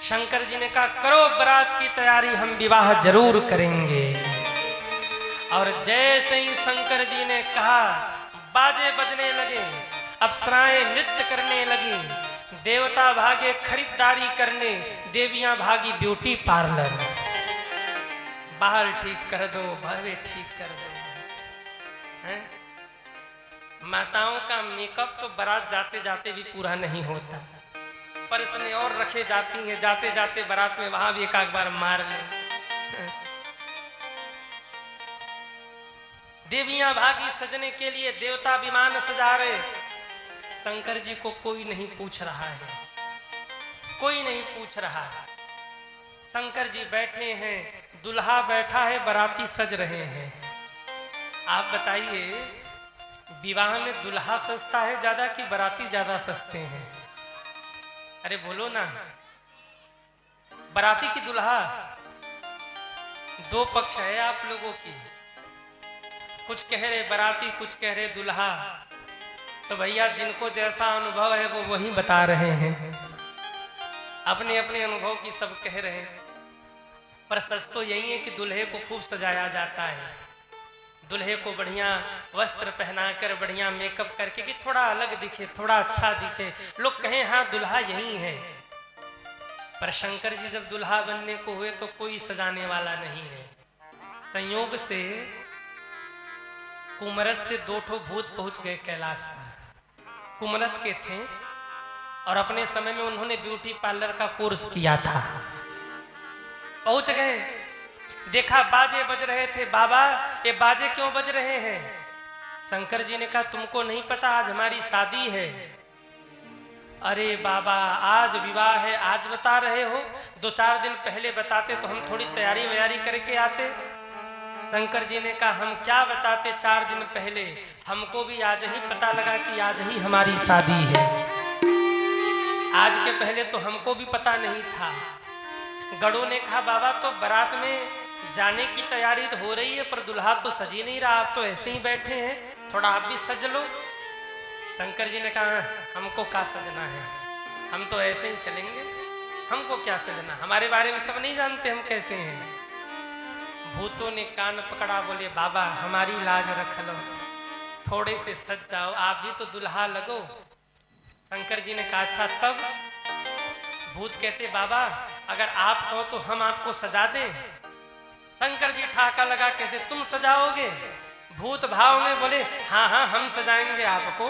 शंकर जी ने कहा करो बारात की तैयारी, हम विवाह जरूर करेंगे। और जैसे ही शंकर जी ने कहा बाजे बजने लगे, अप्सराएं नृत्य करने लगी, देवता भागे खरीदारी करने, देवियां भागी ब्यूटी पार्लर। बाहर ठीक कर दो, भवे ठीक कर दो। हैं? माताओं का मेकअप तो बारात जाते जाते भी पूरा नहीं होता, पर इसमें और रखे जाती हैं, जाते जाते बारात में वहां भी एक आध बार मार ले। देवियां भागी सजने के लिए, देवता विमान सजा रहे। शंकर जी को कोई नहीं पूछ रहा है, कोई नहीं पूछ रहा है। शंकर जी बैठे हैं, दुल्हा बैठा है, बाराती सज रहे हैं। आप बताइए विवाह में दुल्हा सजता है ज्यादा कि बाराती ज्यादा सजते हैं? अरे बोलो ना। बाराती की दुल्हा, दो पक्ष है आप लोगों की, कुछ कह रहे बाराती, कुछ कह रहे दुल्हा। तो भैया जिनको जैसा अनुभव है वो वही बता रहे हैं, अपने अपने अनुभव की सब कह रहे हैं। पर सच तो यही है कि दूल्हे को खूब सजाया जाता है, दूल्हे को बढ़िया वस्त्र पहनाकर बढ़िया मेकअप करके कि थोड़ा अलग दिखे, थोड़ा अच्छा दिखे, लोग कहें हाँ दुल्हा यही है। पर शंकर जी जब दुल्हा बनने को हुए तो कोई सजाने वाला नहीं है। संयोग से कुमरत से 2 ठो भूत पहुंच गए कैलाश पर। कुमरत के थे और अपने समय में उन्होंने ब्यूटी पार्लर का कोर्स किया था। पहुंच गए, देखा बाजे बज रहे थे। बाबा ये बाजे क्यों बज रहे हैं? शंकर जी ने कहा तुमको नहीं पता आज हमारी शादी है। अरे बाबा आज विवाह है, आज बता रहे हो? 2-4 दिन पहले बताते तो हम थोड़ी तैयारी वैयारी करके आते। शंकर जी ने कहा हम क्या बताते 4 दिन पहले, हमको भी आज ही पता लगा कि आज ही हमारी शादी है। आज के पहले तो हमको भी पता नहीं था। गढ़ों ने कहा बाबा तो बारात में जाने की तैयारी तो हो रही है पर दुल्हा तो सज ही नहीं रहा, आप तो ऐसे ही बैठे हैं, थोड़ा आप भी सज लो। शंकर जी ने कहा हमको क्या सजना है, हम तो ऐसे ही चलेंगे, हमको क्या सजना, हमारे बारे में सब नहीं जानते हम कैसे हैं। भूतों ने कान पकड़ा, बोले बाबा हमारी लाज रख लो, थोड़े से सज जाओ, आप भी तो दुल्हा लगो। शंकर जी ने कहा अच्छा तब? भूत कहते बाबा अगर आप कहो तो हम आपको सजा दें। शंकर जी ठाका लगा कैसे तुम सजाओगे? भूत भाव में बोले हाँ हाँ हम सजाएंगे आपको,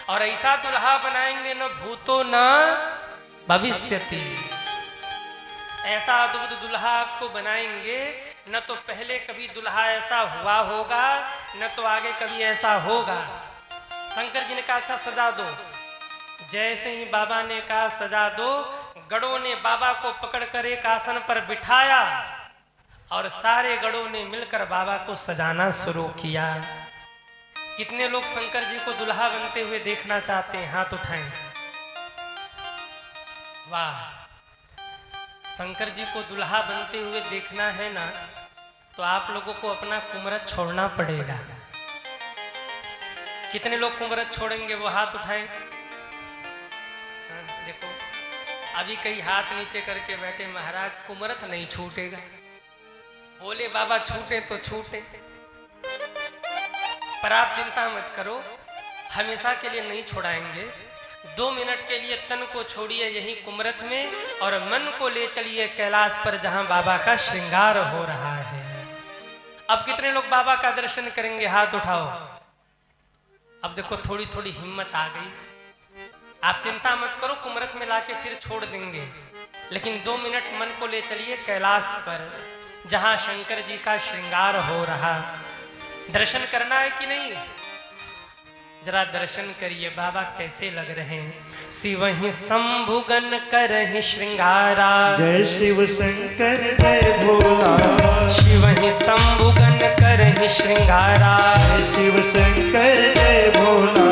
और ऐसा दुल्हा बनाएंगे न भूतो न भविष्यति। ऐसा अद्भुत दुल्हा आपको बनाएंगे, न तो पहले कभी दुल्हा ऐसा हुआ होगा न तो आगे कभी ऐसा होगा। शंकर जी ने कहा अच्छा सजा दो। जैसे ही बाबा ने कहा सजा दो, गढ़ों ने बाबा को पकड़कर एक आसन पर बिठाया और सारे गढ़ों ने मिलकर बाबा को सजाना शुरू किया। कितने लोग शंकर जी को दुल्हा बनते हुए देखना चाहते हैं? हाथ उठाएं। वाह, शंकर जी को दुल्हा बनते हुए देखना है ना, तो आप लोगों को अपना कुमरत छोड़ना पड़ेगा। कितने लोग कुमरत छोड़ेंगे वो हाथ उठाएं। देखो अभी कई हाथ नीचे करके बैठे, महाराज कुमरत नहीं छूटेगा। बोले बाबा छूटे तो छूटे, पर आप चिंता मत करो, हमेशा के लिए नहीं छोड़ाएंगे। 2 मिनट के लिए तन को छोड़िए यही कुमरत में और मन को ले चलिए कैलाश पर, जहां बाबा का श्रृंगार हो रहा है। अब कितने लोग बाबा का दर्शन करेंगे, हाथ उठाओ। अब देखो थोड़ी थोड़ी हिम्मत आ गई। आप चिंता मत करो, कुमरत में लाके फिर छोड़ देंगे, लेकिन 2 मिनट मन को ले चलिए कैलाश पर, जहां शंकर जी का श्रृंगार हो रहा। दर्शन करना है कि नहीं? जरा दर्शन करिए बाबा कैसे लग रहे हैं। शिव ही शंभुगन करहि श्रृंगारा, जय शिव शंकर जय भोला। शिव ही शंभुगन करहि श्रृंगारा, जय शिव शंकर जय भोला।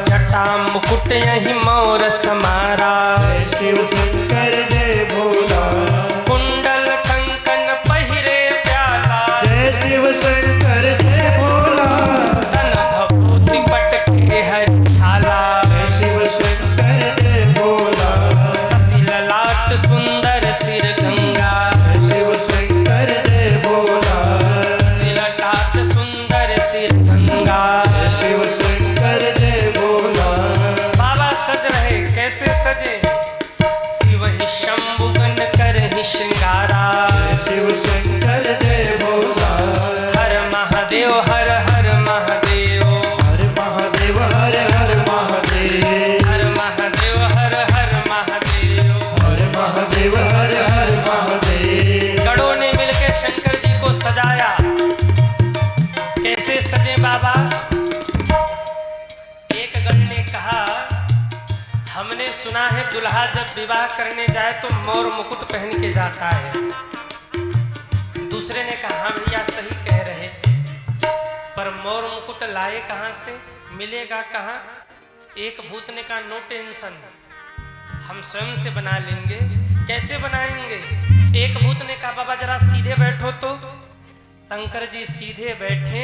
जटा मुकुट यही मोर समारा, जय शिव शंकर जय भोला। कुंडल कंकन पहिरे प्याला, जय शिव शंकर जय भोला। तन भभूति पटके है छाला, जय शिव शंकर जय भोला। शशि ललाट सुंदर सिर गंगा, जय शिव शंकर जय भोला। शशि ललाट सुंदर सिर गंगा। जय शिव शंकर जय भोला। बाबा सज रहे, कैसे सजे? शिव ही शंभुगन करहि श्रृंगारा, जय शिव शंकर जय भोला। हर महादेव हर हर महादेव, हर महादेव हर हर महादेव। हर महादेव हर हर महादेव। हर महादेव हर हर महादेव। गणों ने मिलकर शंकर जी को सजाया। कैसे सजे बाबा? एक गण ने कहा, हमने सुना है दुल्हा जब विवाह करने जाए तो मोर मुकुट पहन के जाता है। दूसरे ने कहा, हाँ भैया सही कह रहे, पर मोर मुकुट लाए कहाँ से, मिलेगा कहाँ? एक भूत ने कहा, नो टेंशन, हम स्वयं से बना लेंगे। कैसे बनाएंगे? एक भूत ने कहा, बाबा जरा सीधे बैठो तो। शंकर जी सीधे बैठे।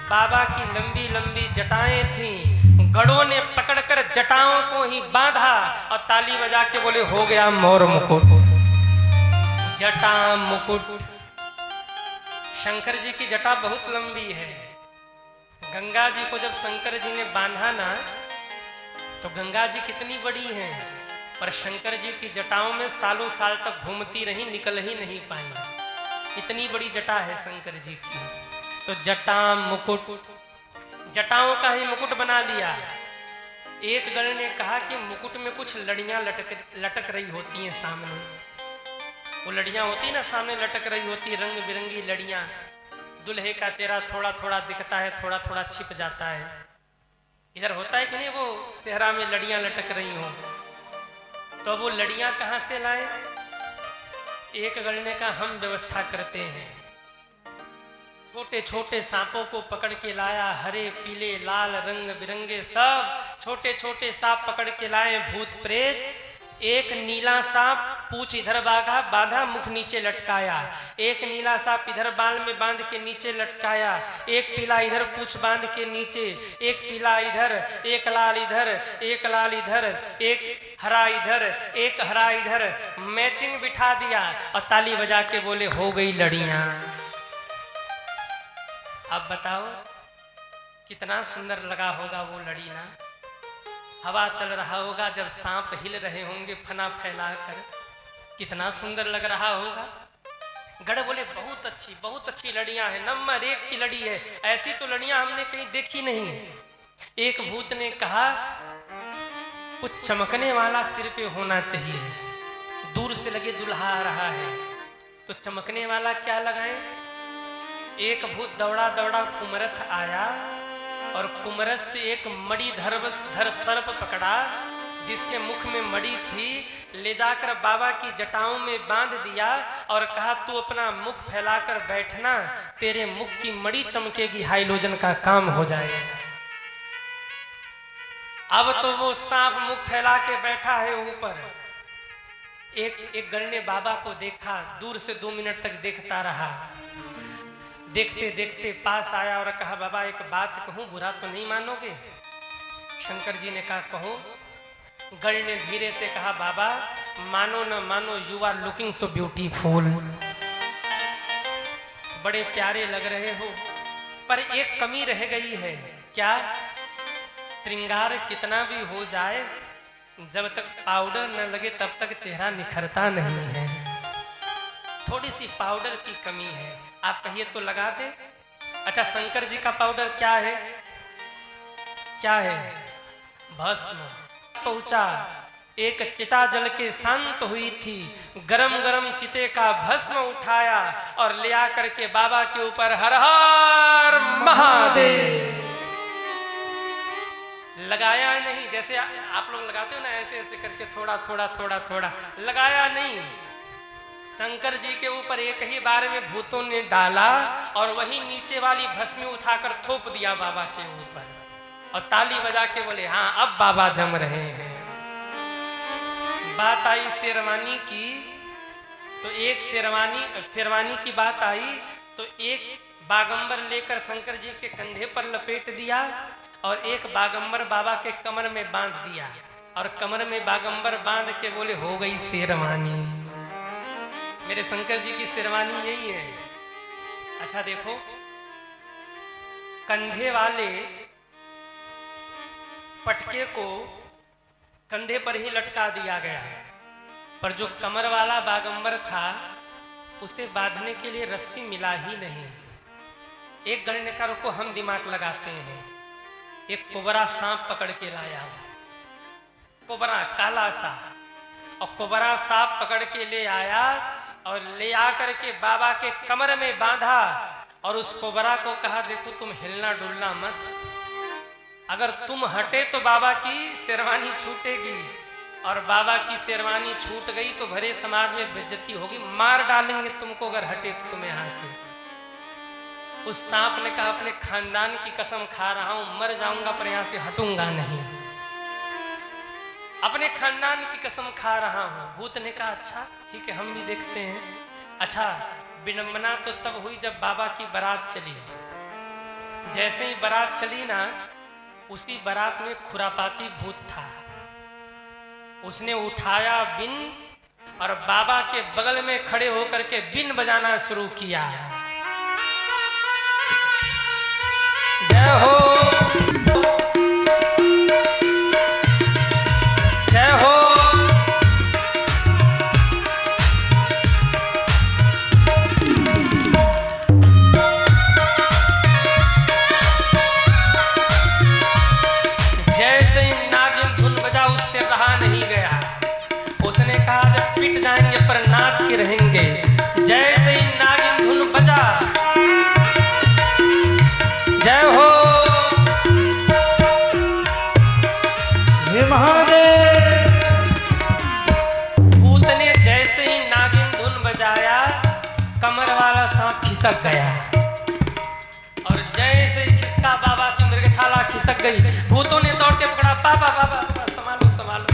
बाबा की लंबी लंबी जटाएं थीं। गणों ने पकड़कर जटाओं को ही बांधा और ताली बजा के बोले, हो गया मोर मुकुट। जटा मुकुट। शंकर जी की जटा बहुत लंबी है। गंगा जी को जब शंकर जी ने बांधा ना, तो गंगा जी कितनी बड़ी हैं, पर शंकर जी की जटाओं में सालों साल तक घूमती रही, निकल ही नहीं पाई। इतनी बड़ी जटा है शंकर जी की। तो जटा मुकुट, जटाओं का ही मुकुट बना लिया। एक गण ने कहा कि मुकुट में कुछ लड़ियां लटक रही होती हैं सामने। वो लड़ियां होती ना सामने लटक रही होती, रंग बिरंगी लड़ियां। दुल्हे का चेहरा थोड़ा थोड़ा दिखता है, थोड़ा थोड़ा छिप जाता है। इधर होता है कि नहीं, वो सेहरा में लड़ियां लटक रही हों, तो वो लड़ियां कहाँ से लाए? एक गण ने कहा, हम व्यवस्था करते हैं। छोटे छोटे सांपों को पकड़ के लाया, हरे पीले लाल रंग बिरंगे सब छोटे छोटे सांप पकड़ के लाए भूत प्रेत। एक नीला सांप पूंछ इधर बांधा, मुख नीचे लटकाया। एक नीला सांप इधर बाल में बांध के नीचे लटकाया। एक पीला इधर पूंछ बांध के नीचे, एक पीला इधर, एक लाल इधर, एक लाल इधर, एक हरा इधर, एक हरा इधर, मैचिंग बिठा दिया और ताली बजा के बोले, हो गई लड़ियां। अब बताओ कितना सुंदर लगा होगा वो लड़ी ना। हवा चल रहा होगा, जब सांप हिल रहे होंगे फना फैलाकर, कितना सुंदर लग रहा होगा। गढ़ बोले, बहुत अच्छी लड़ियां हैं, नंबर 1 की लड़ी है, ऐसी तो लड़ियां हमने कहीं देखी नहीं है। एक भूत ने कहा, कुछ चमकने वाला सिर पे होना चाहिए। दूर से लगे दुल्हा आ रहा है, तो चमकने वाला क्या लगाएं? एक भूत दौड़ा दौड़ा कुमरथ आया और कुमरथ से एक मणि धर सर्प पकड़ा, जिसके मुख में मणि थी, ले जाकर बाबा की जटाओं में बांध दिया और कहा, तू अपना मुख फैलाकर बैठना, तेरे मुख की मणि चमकेगी, हाइलोजन का काम हो जाएगा। अब तो वो सांप मुख फैला के बैठा है ऊपर। एक गण ने बाबा को देखा, दूर से 2 मिनट तक देखता रहा। देखते देखते पास आया और कहा बाबा एक बात कहूं, बुरा तो नहीं मानोगे? शंकर जी ने कहा कहो। गढ़ ने धीरे से कहा बाबा मानो न मानो, you are looking so beautiful, बड़े प्यारे लग रहे हो, पर एक कमी रह गई है। क्या? श्रृंगार कितना भी हो जाए, जब तक पाउडर न लगे तब तक चेहरा निखरता नहीं है। थोड़ी सी पाउडर की कमी है। आप कहिए तो लगा दे। अच्छा, शंकर जी का पाउडर क्या है? क्या है? भस्म। पहुंचा, एक चिता जल के शांत हुई थी, गरम गरम चिते का भस्म उठाया और ले आकर के बाबा के ऊपर हर हर महादेव लगाया नहीं। जैसे आप लोग लगाते हो ना, ऐसे ऐसे करके थोड़ा थोड़ा थोड़ा थोड़ा, लगाया नहीं। शंकर जी के ऊपर एक ही बार में भूतों ने डाला और वही नीचे वाली भस्मी उठाकर थोप दिया बाबा के ऊपर और ताली बजा के बोले हाँ अब बाबा जम रहे हैं। बात आई शेरवानी की, तो एक शेरवानी की बात आई तो एक बागंबर लेकर शंकर जी के कंधे पर लपेट दिया और एक बागंबर बाबा के कमर में बांध दिया और कमर में बागंबर बांध के बोले हो गई शेरवानी। मेरे शंकर जी की शेरवानी यही है। अच्छा देखो, कंधे वाले पटके को कंधे पर ही लटका दिया गया, पर जो कमर वाला बागंबर था उसे बांधने के लिए रस्सी मिला ही नहीं। एक गणनेकारों को हम दिमाग लगाते हैं, एक कोबरा सांप पकड़ के लाया, कोबरा काला सा, और कोबरा सांप पकड़ के ले आया और ले आकर के बाबा के कमर में बांधा और उस कोबरा को कहा देखो तुम हिलना डुलना मत, अगर तुम हटे तो बाबा की शेरवानी छूटेगी और बाबा की शेरवानी छूट गई तो भरे समाज में बेइज्जती होगी, मार डालेंगे तुमको अगर हटे तो तुम्हें यहां से। उस सांप ने कहा अपने खानदान की कसम खा रहा हूं, मर जाऊंगा पर यहां से हटूंगा नहीं, अपने खानदान की कसम खा रहा हूं। भूत ने कहा अच्छा ठीक है हम भी देखते हैं। अच्छा, विडंबना तो तब हुई जब बाबा की बारात चली। जैसे ही बारात चली ना, उसी बारात में खुरापाती भूत था, उसने उठाया बिन और बाबा के बगल में खड़े होकर के बिन बजाना शुरू किया। जय हो जय हो। जैसे ही नागिन धुन बजा उससे रहा नहीं गया, उसने कहा जब पिट जाएंगे पर नाच के रहेंगे। जैसे ही नागिन धुन बजा, जय हो हे महादेव। भूत ने जैसे ही नागिन धुन बजाया, कमर वाला सांप खिसक गया और जैसे ही खिसका बाबा की मृगछाला खिसक गई। भूतों ने दौड़ के पकड़ा, बाबा बाबा बाबा संभालो संभालो।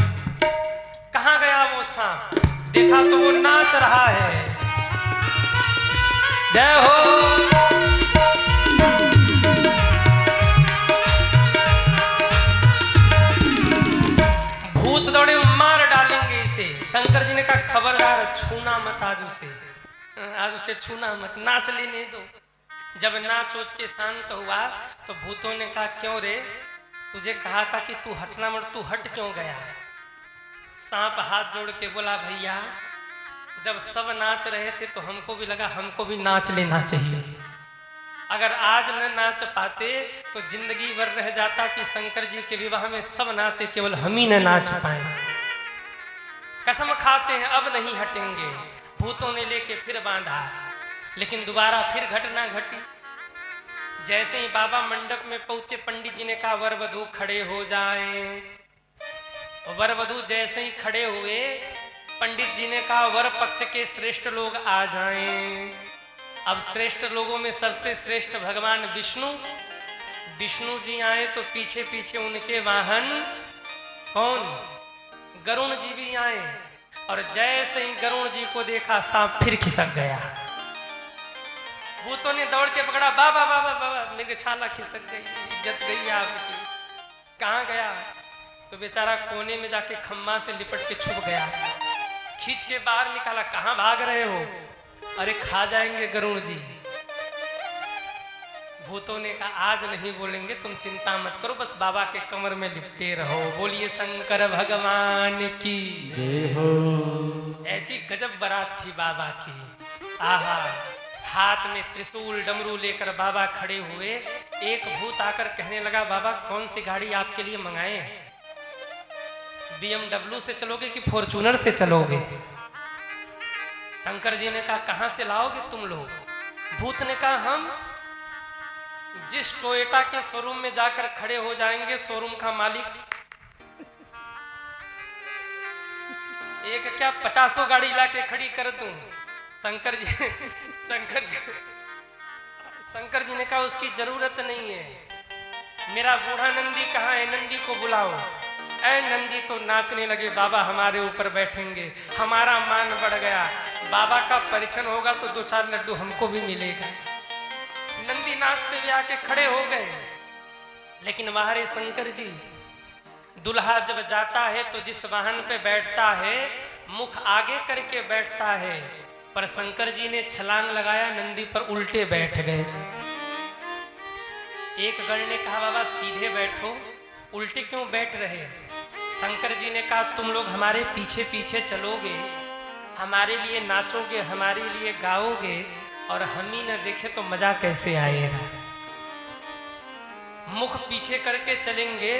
कहाँ गया वो सांप? देखा तो वो नाच रहा है। जय हो। भूत दौड़े मार डालेंगे इसे। शंकर जी ने कहा खबरदार छूना मत, आज उसे छूना मत, नाच लेने दो। जब नाच उच के शांत हुआ तो भूतों ने कहा क्यों रे, तुझे कहा था कि तू हटना मत, तू हट क्यों गया? सांप हाथ जोड़ के बोला भैया जब सब नाच रहे थे तो हमको भी लगा हमको भी नाच लेना चाहिए। अगर आज न नाच पाते तो जिंदगी भर रह जाता कि शंकर जी के विवाह में सब नाचे, केवल हम ही न नाच पाए। कसम खाते हैं अब नहीं हटेंगे। भूतों ने लेके फिर बांधा, लेकिन दोबारा फिर घटना घटी। जैसे ही बाबा मंडप में पहुंचे, पंडित जी ने कहा वर वधू खड़े हो जाएं। वर वधू जैसे ही खड़े हुए, पंडित जी ने कहा वर पक्ष के श्रेष्ठ लोग आ जाएं। अब श्रेष्ठ लोगों में सबसे श्रेष्ठ भगवान विष्णु जी आए तो पीछे पीछे उनके वाहन कौन? गरुण जी भी आए और जैसे ही गरुण जी को देखा सांप फिर खिसक गया। भूतों ने दौड़ के पकड़ा, बाबा बाबा बाबा, मेरी छाला खिसक गई, इज्जत गई आपकी। कहाँ गया? तो बेचारा कोने में जाके खम्मा से लिपट के छुप गया। खींच के बाहर निकाला, कहाँ भाग रहे हो? अरे खा जाएंगे गरुड़ जी। भूतों ने कहा आज नहीं बोलेंगे, तुम चिंता मत करो, बस बाबा के कमर में लिपटे रहो। बोलिए शंकर भगवान की जय हो। ऐसी गजब बारात थी बाबा की। आहा, हाथ में त्रिशूल डमरू लेकर बाबा खड़े हुए। एक भूत आकर कहने लगा, बाबा कौन सी गाड़ी आपके लिए मंगाए हैं? BMW से चलोगे कि फॉर्च्यूनर से चलोगे? शंकर जी ने कहा कहां से लाओगे तुम लोग? भूत ने कहा हम जिस टोयोटा के शोरूम में जाकर खड़े हो जाएंगे, शोरूम का मालिक एक क्या 50 गाड़ी लाके खड़ी कर दूं। शंकर जी ने कहा उसकी जरूरत नहीं है। मेरा बूढ़ा नंदी कहाँ है? नंदी को बुलाओ। ऐ नंदी तो नाचने लगे, बाबा हमारे ऊपर बैठेंगे, हमारा मान बढ़ गया, बाबा का परिछन होगा तो 2-4 लड्डू हमको भी मिलेगा। नंदी नाचते हुए आके खड़े हो गए। लेकिन हमारे शंकर जी, दुल्हा जब जाता है तो जिस वाहन पे बैठता है मुख आगे करके बैठता है, पर शंकर जी ने छलांग लगाया, नंदी पर उल्टे बैठ गए। एक गण ने कहा बाबा सीधे बैठो, उल्टे क्यों बैठ रहे? शंकर जी ने कहा तुम लोग हमारे पीछे पीछे चलोगे, हमारे लिए नाचोगे, हमारे लिए गाओगे, और हम ही न देखे तो मजा कैसे आएगा? मुख पीछे करके चलेंगे,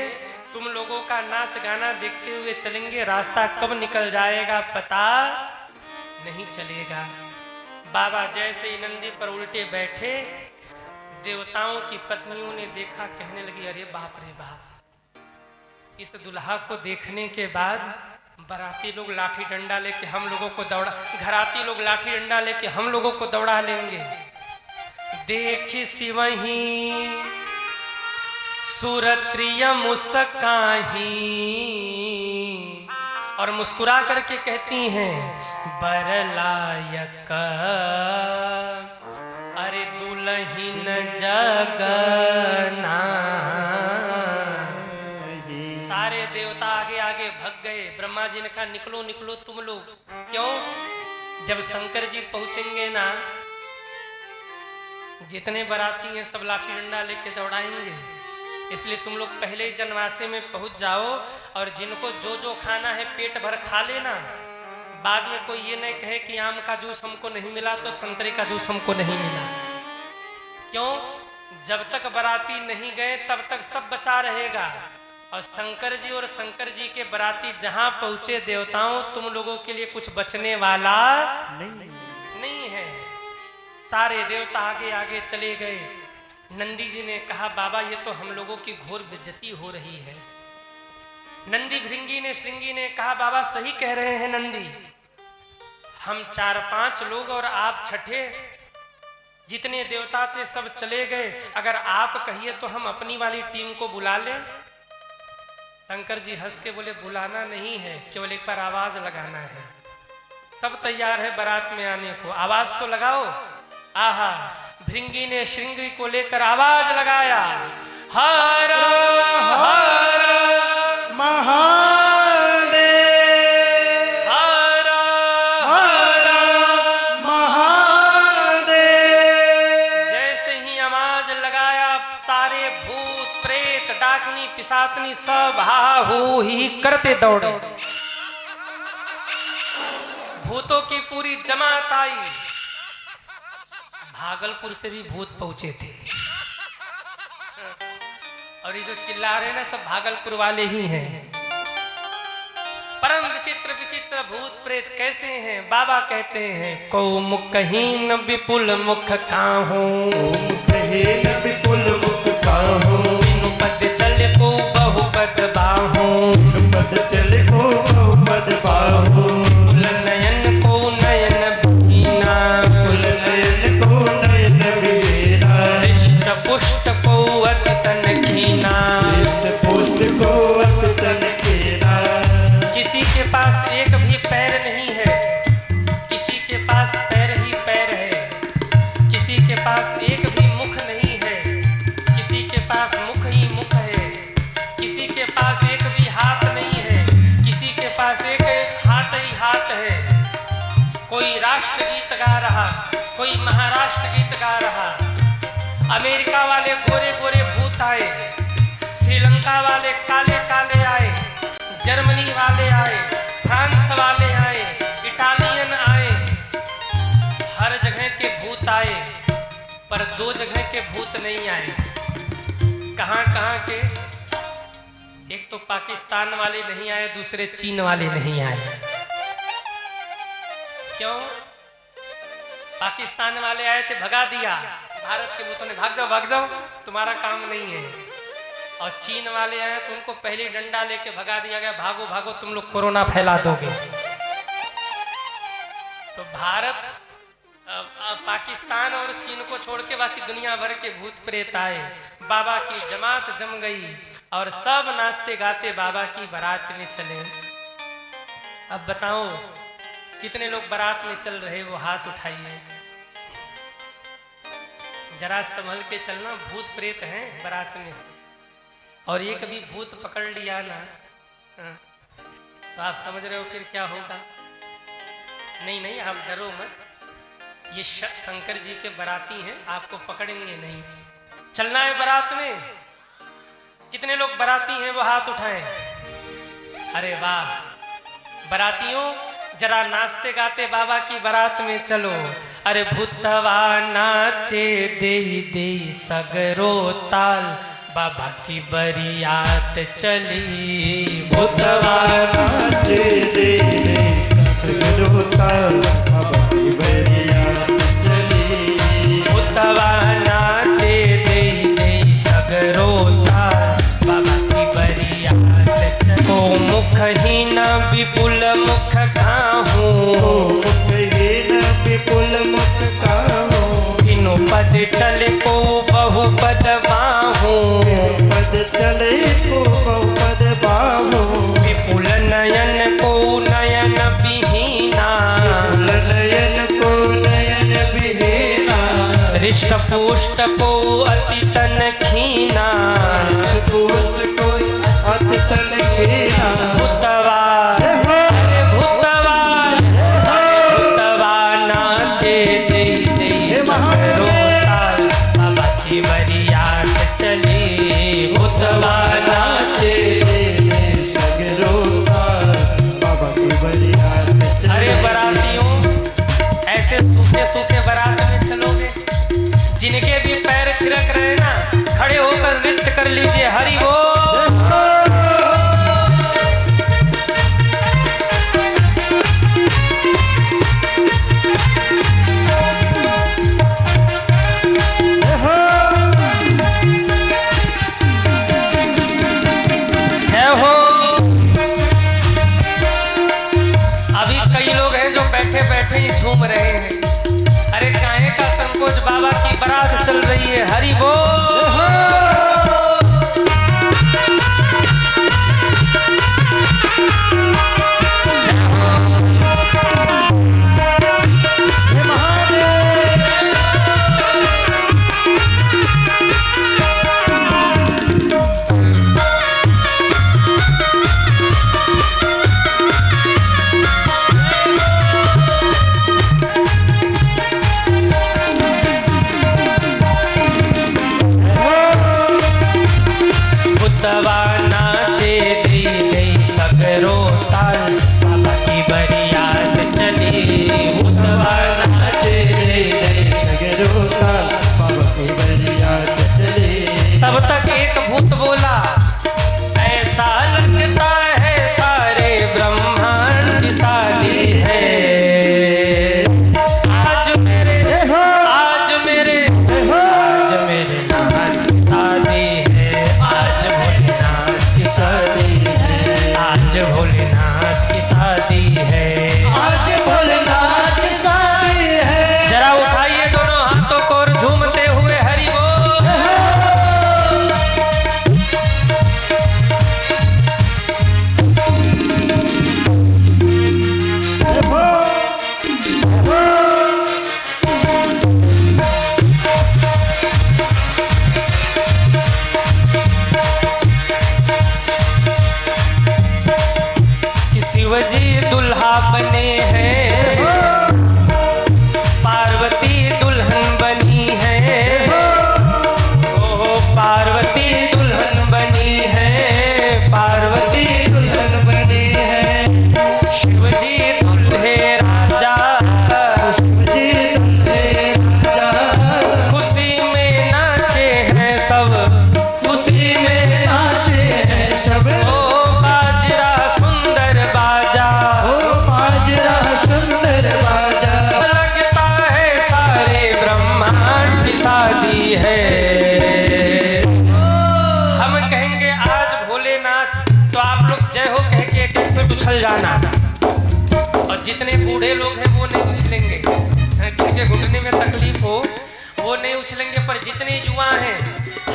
तुम लोगों का नाच गाना देखते हुए चलेंगे, रास्ता कब निकल जाएगा पता नहीं चलेगा। बाबा जैसे ही नंदी पर उल्टे बैठे, देवताओं की पत्नियों ने देखा, कहने लगी अरे बाप रे बाप, इस दुल्हा को देखने के बाद बाराती लोग लाठी डंडा लेके हम लोगों को दौड़ा, घराती लोग लाठी डंडा लेके हम लोगों को दौड़ा लेंगे। देखी सिवही सुरत्रिय मुस्काही, और मुस्कुरा करके कहती हैं बरलायक अरे दुल्हीन जगना। सारे देवता आगे आगे भग गए। ब्रह्मा जी ने कहा निकलो निकलो तुम लोग। क्यों? जब शंकर जी पहुंचेंगे ना, जितने बाराती हैं सब लाठी डंडा लेके दौड़ाएंगे, इसलिए तुम लोग पहले ही जनवासे में पहुंच जाओ, और जिनको जो जो खाना है पेट भर खा लेना। बाद में कोई ये नहीं कहे कि आम का जूस हमको नहीं मिला तो संतरे का जूस हमको नहीं मिला। क्यों? जब तक बाराती नहीं गए तब तक सब बचा रहेगा, और शंकर जी और शंकर जी के बाराती जहां पहुंचे, देवताओं तुम लोगों के लिए कुछ बचने वाला नहीं है। सारे देवता आगे आगे चले गए। नंदी जी ने कहा बाबा ये तो हम लोगों की घोर बेइज्जती हो रही है। नंदी भृंगी ने श्रृंगी ने कहा बाबा सही कह रहे हैं नंदी, हम 4-5 लोग और आप छठे, जितने देवता थे सब चले गए, अगर आप कहिए तो हम अपनी वाली टीम को बुला लें। शंकर जी हंस के बोले बुलाना नहीं है, केवल एक बार आवाज लगाना है। सब तैयार है बारात में आने को, आवाज तो लगाओ। आहा, भृंगी ने श्रृंगी को लेकर आवाज लगाया, हर हर महादेव, हर हर महादेव। जैसे ही आवाज लगाया, सारे भूत प्रेत डाकनी पिशाचनी सब हाहू ही करते दौड़े। भूतों की पूरी जमात आई। भागलपुर से भी भूत पहुंचे थे, और ये जो चिल्ला रहे ना सब भागलपुर वाले ही हैं। परम विचित्र विचित्र भूत प्रेत कैसे हैं? बाबा कहते हैं को मुखहीन विपुल मुख काहू, मुखहीन विपुल मुख काहू, बिनु पद चल को बहुपद बाहू, बिनु पद चल को बहुपद बाहू, कुल नयन को नयन बीना, कुल नयन को नयन बीना, हृष्ट पुष्ट को अति तन खीना, हृष्ट पुष्ट को अति तन खीना। किसी के पास एक भी पैर नहीं है, किसी के पास पैर ही पैर है, किसी के पास रहा, कोई महाराष्ट्र गीत गा रहा। अमेरिका वाले गोरे गोरे भूत आए, श्रीलंका वाले काले काले आए, जर्मनी वाले आए, फ्रांस वाले आए, इटालियन आए, हर जगह के भूत आए, पर दो जगह के भूत नहीं आए। कहाँ कहाँ के? एक तो पाकिस्तान वाले नहीं आए, दूसरे चीन वाले नहीं आए। क्यों? पाकिस्तान वाले आए थे, भगा दिया भारत के भूतों ने, भाग जाओ तुम्हारा काम नहीं है। और चीन वाले आए तो उनको पहले डंडा लेके भगा दिया गया, भागो भागो तुम लोग कोरोना फैला दोगे। तो भारत पाकिस्तान और चीन को छोड़ के बाकी दुनिया भर के भूत प्रेत आए, बाबा की जमात जम गई और सब नाचते गाते बाबा की बारात में चले। अब बताओ कितने लोग बारात में चल रहे, वो हाथ उठाइए। जरा संभल के चलना, भूत प्रेत हैं बारात में, और ये कभी भूत पकड़ लिया ना तो आप समझ रहे हो फिर क्या होगा। नहीं आप डरो मत, ये शंकर जी के बाराती हैं, आपको पकड़ेंगे नहीं। चलना है बारात में। कितने लोग बाराती हैं वो हाथ उठाएं। अरे वाह, बारातियों जरा नाचते गाते बाबा की बारात में चलो। अरे भूतवा नाचे दे दे सगरो ताल, बाबा की बरियात चली। भूतवा नाचे दे दे सगरो ताल, बाबा की बरियात चली। भूतवा नाचे दे दे सगरो ताल, बाबा की बरियात चली। ओ मुखहीन विपुल मुख काहू, मुखहीन विपुल मुख काहू। तीनों पद चले को बहु पद बाहू, पद चले को बहु पद बाहू। विपुल नयन को नयन विहीना, नयन को नयन विहीना। हृष्ट पुष्ट को अति तन खीना, पुष्ट को अति तन खीना। भूतवा नाचे दे दे सगरो ताल, बाबा की बरियात चली। भूतवा नाचे दे दे सगरो ताल, बाबा की बरियात चली। अरे बरातियों, ऐसे सूखे सूखे बारात में चलोगे? जिनके भी पैर थिरक रहे ना, खड़े होकर नृत्य कर लीजिए। हरि बोल। अभी कई लोग हैं जो बैठे बैठे ही झूम रहे हैं। अरे काहे का संकोच, बाबा की बारात चल रही है। हरि बोल। शादी है। हम कहेंगे आज भोलेनाथ तो आप लोग जय हो कह के एक पे उछल जाना, और जितने बूढ़े लोग हैं वो नहीं उछलेंगे, जिनके घुटने में तकलीफ हो वो नहीं उछलेंगे, पर जितने युवा हैं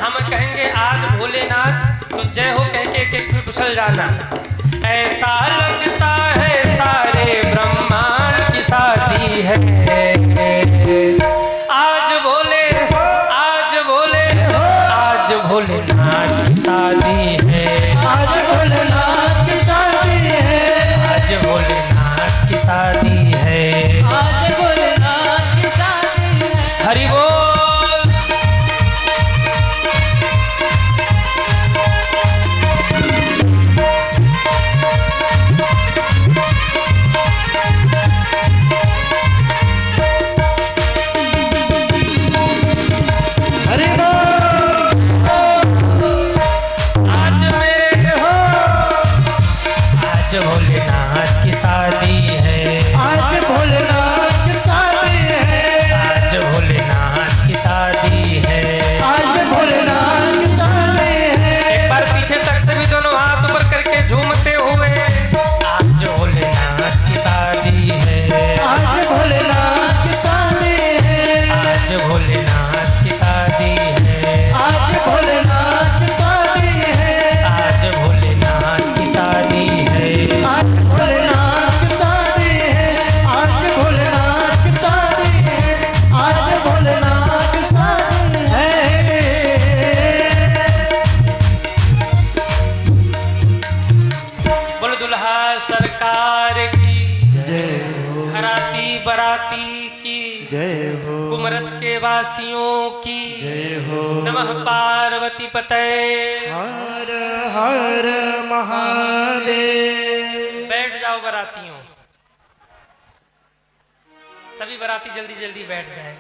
हम कहेंगे आज भोलेनाथ तो जय हो कह के एक पे उछल जाना। ऐसा लगता है सारे ब्रह्मांड की शादी है, आज भोलेनाथ की शादी है, आज भोलेनाथ की शादी है, आज भोलेनाथ की शादी है, आज भोलेनाथ की शादी है। हरि बोल। हरि आज भोलेनाथ की शादी है, आज भोलेनाथ की शादी है, आज भोलेनाथ की शादी है, आज भोलेनाथ की शादी है। एक बार पीछे तक से भी दोनों हाथ ऊपर करके झूमते हुए, आज भोलेनाथ की शादी है, आज भोलेनाथ की शादी है, आज भोलेनाथ की शादी है, आज भोलेनाथ की शादी है, आज भोलेनाथ की शादी है, आज भोलेनाथ की शादी है, आज भोलेनाथ की शादी है, आज भोलेनाथ की शादी है। बोल दुल्हा सरकार की जय हो, घराती बराती की, जय हो, कुमरत के वासियों की, जय हो। नमः पार्वती पते। हर हर महादेव। बैठ जाओ बरातियों, सभी बराती जल्दी जल्दी बैठ जाए।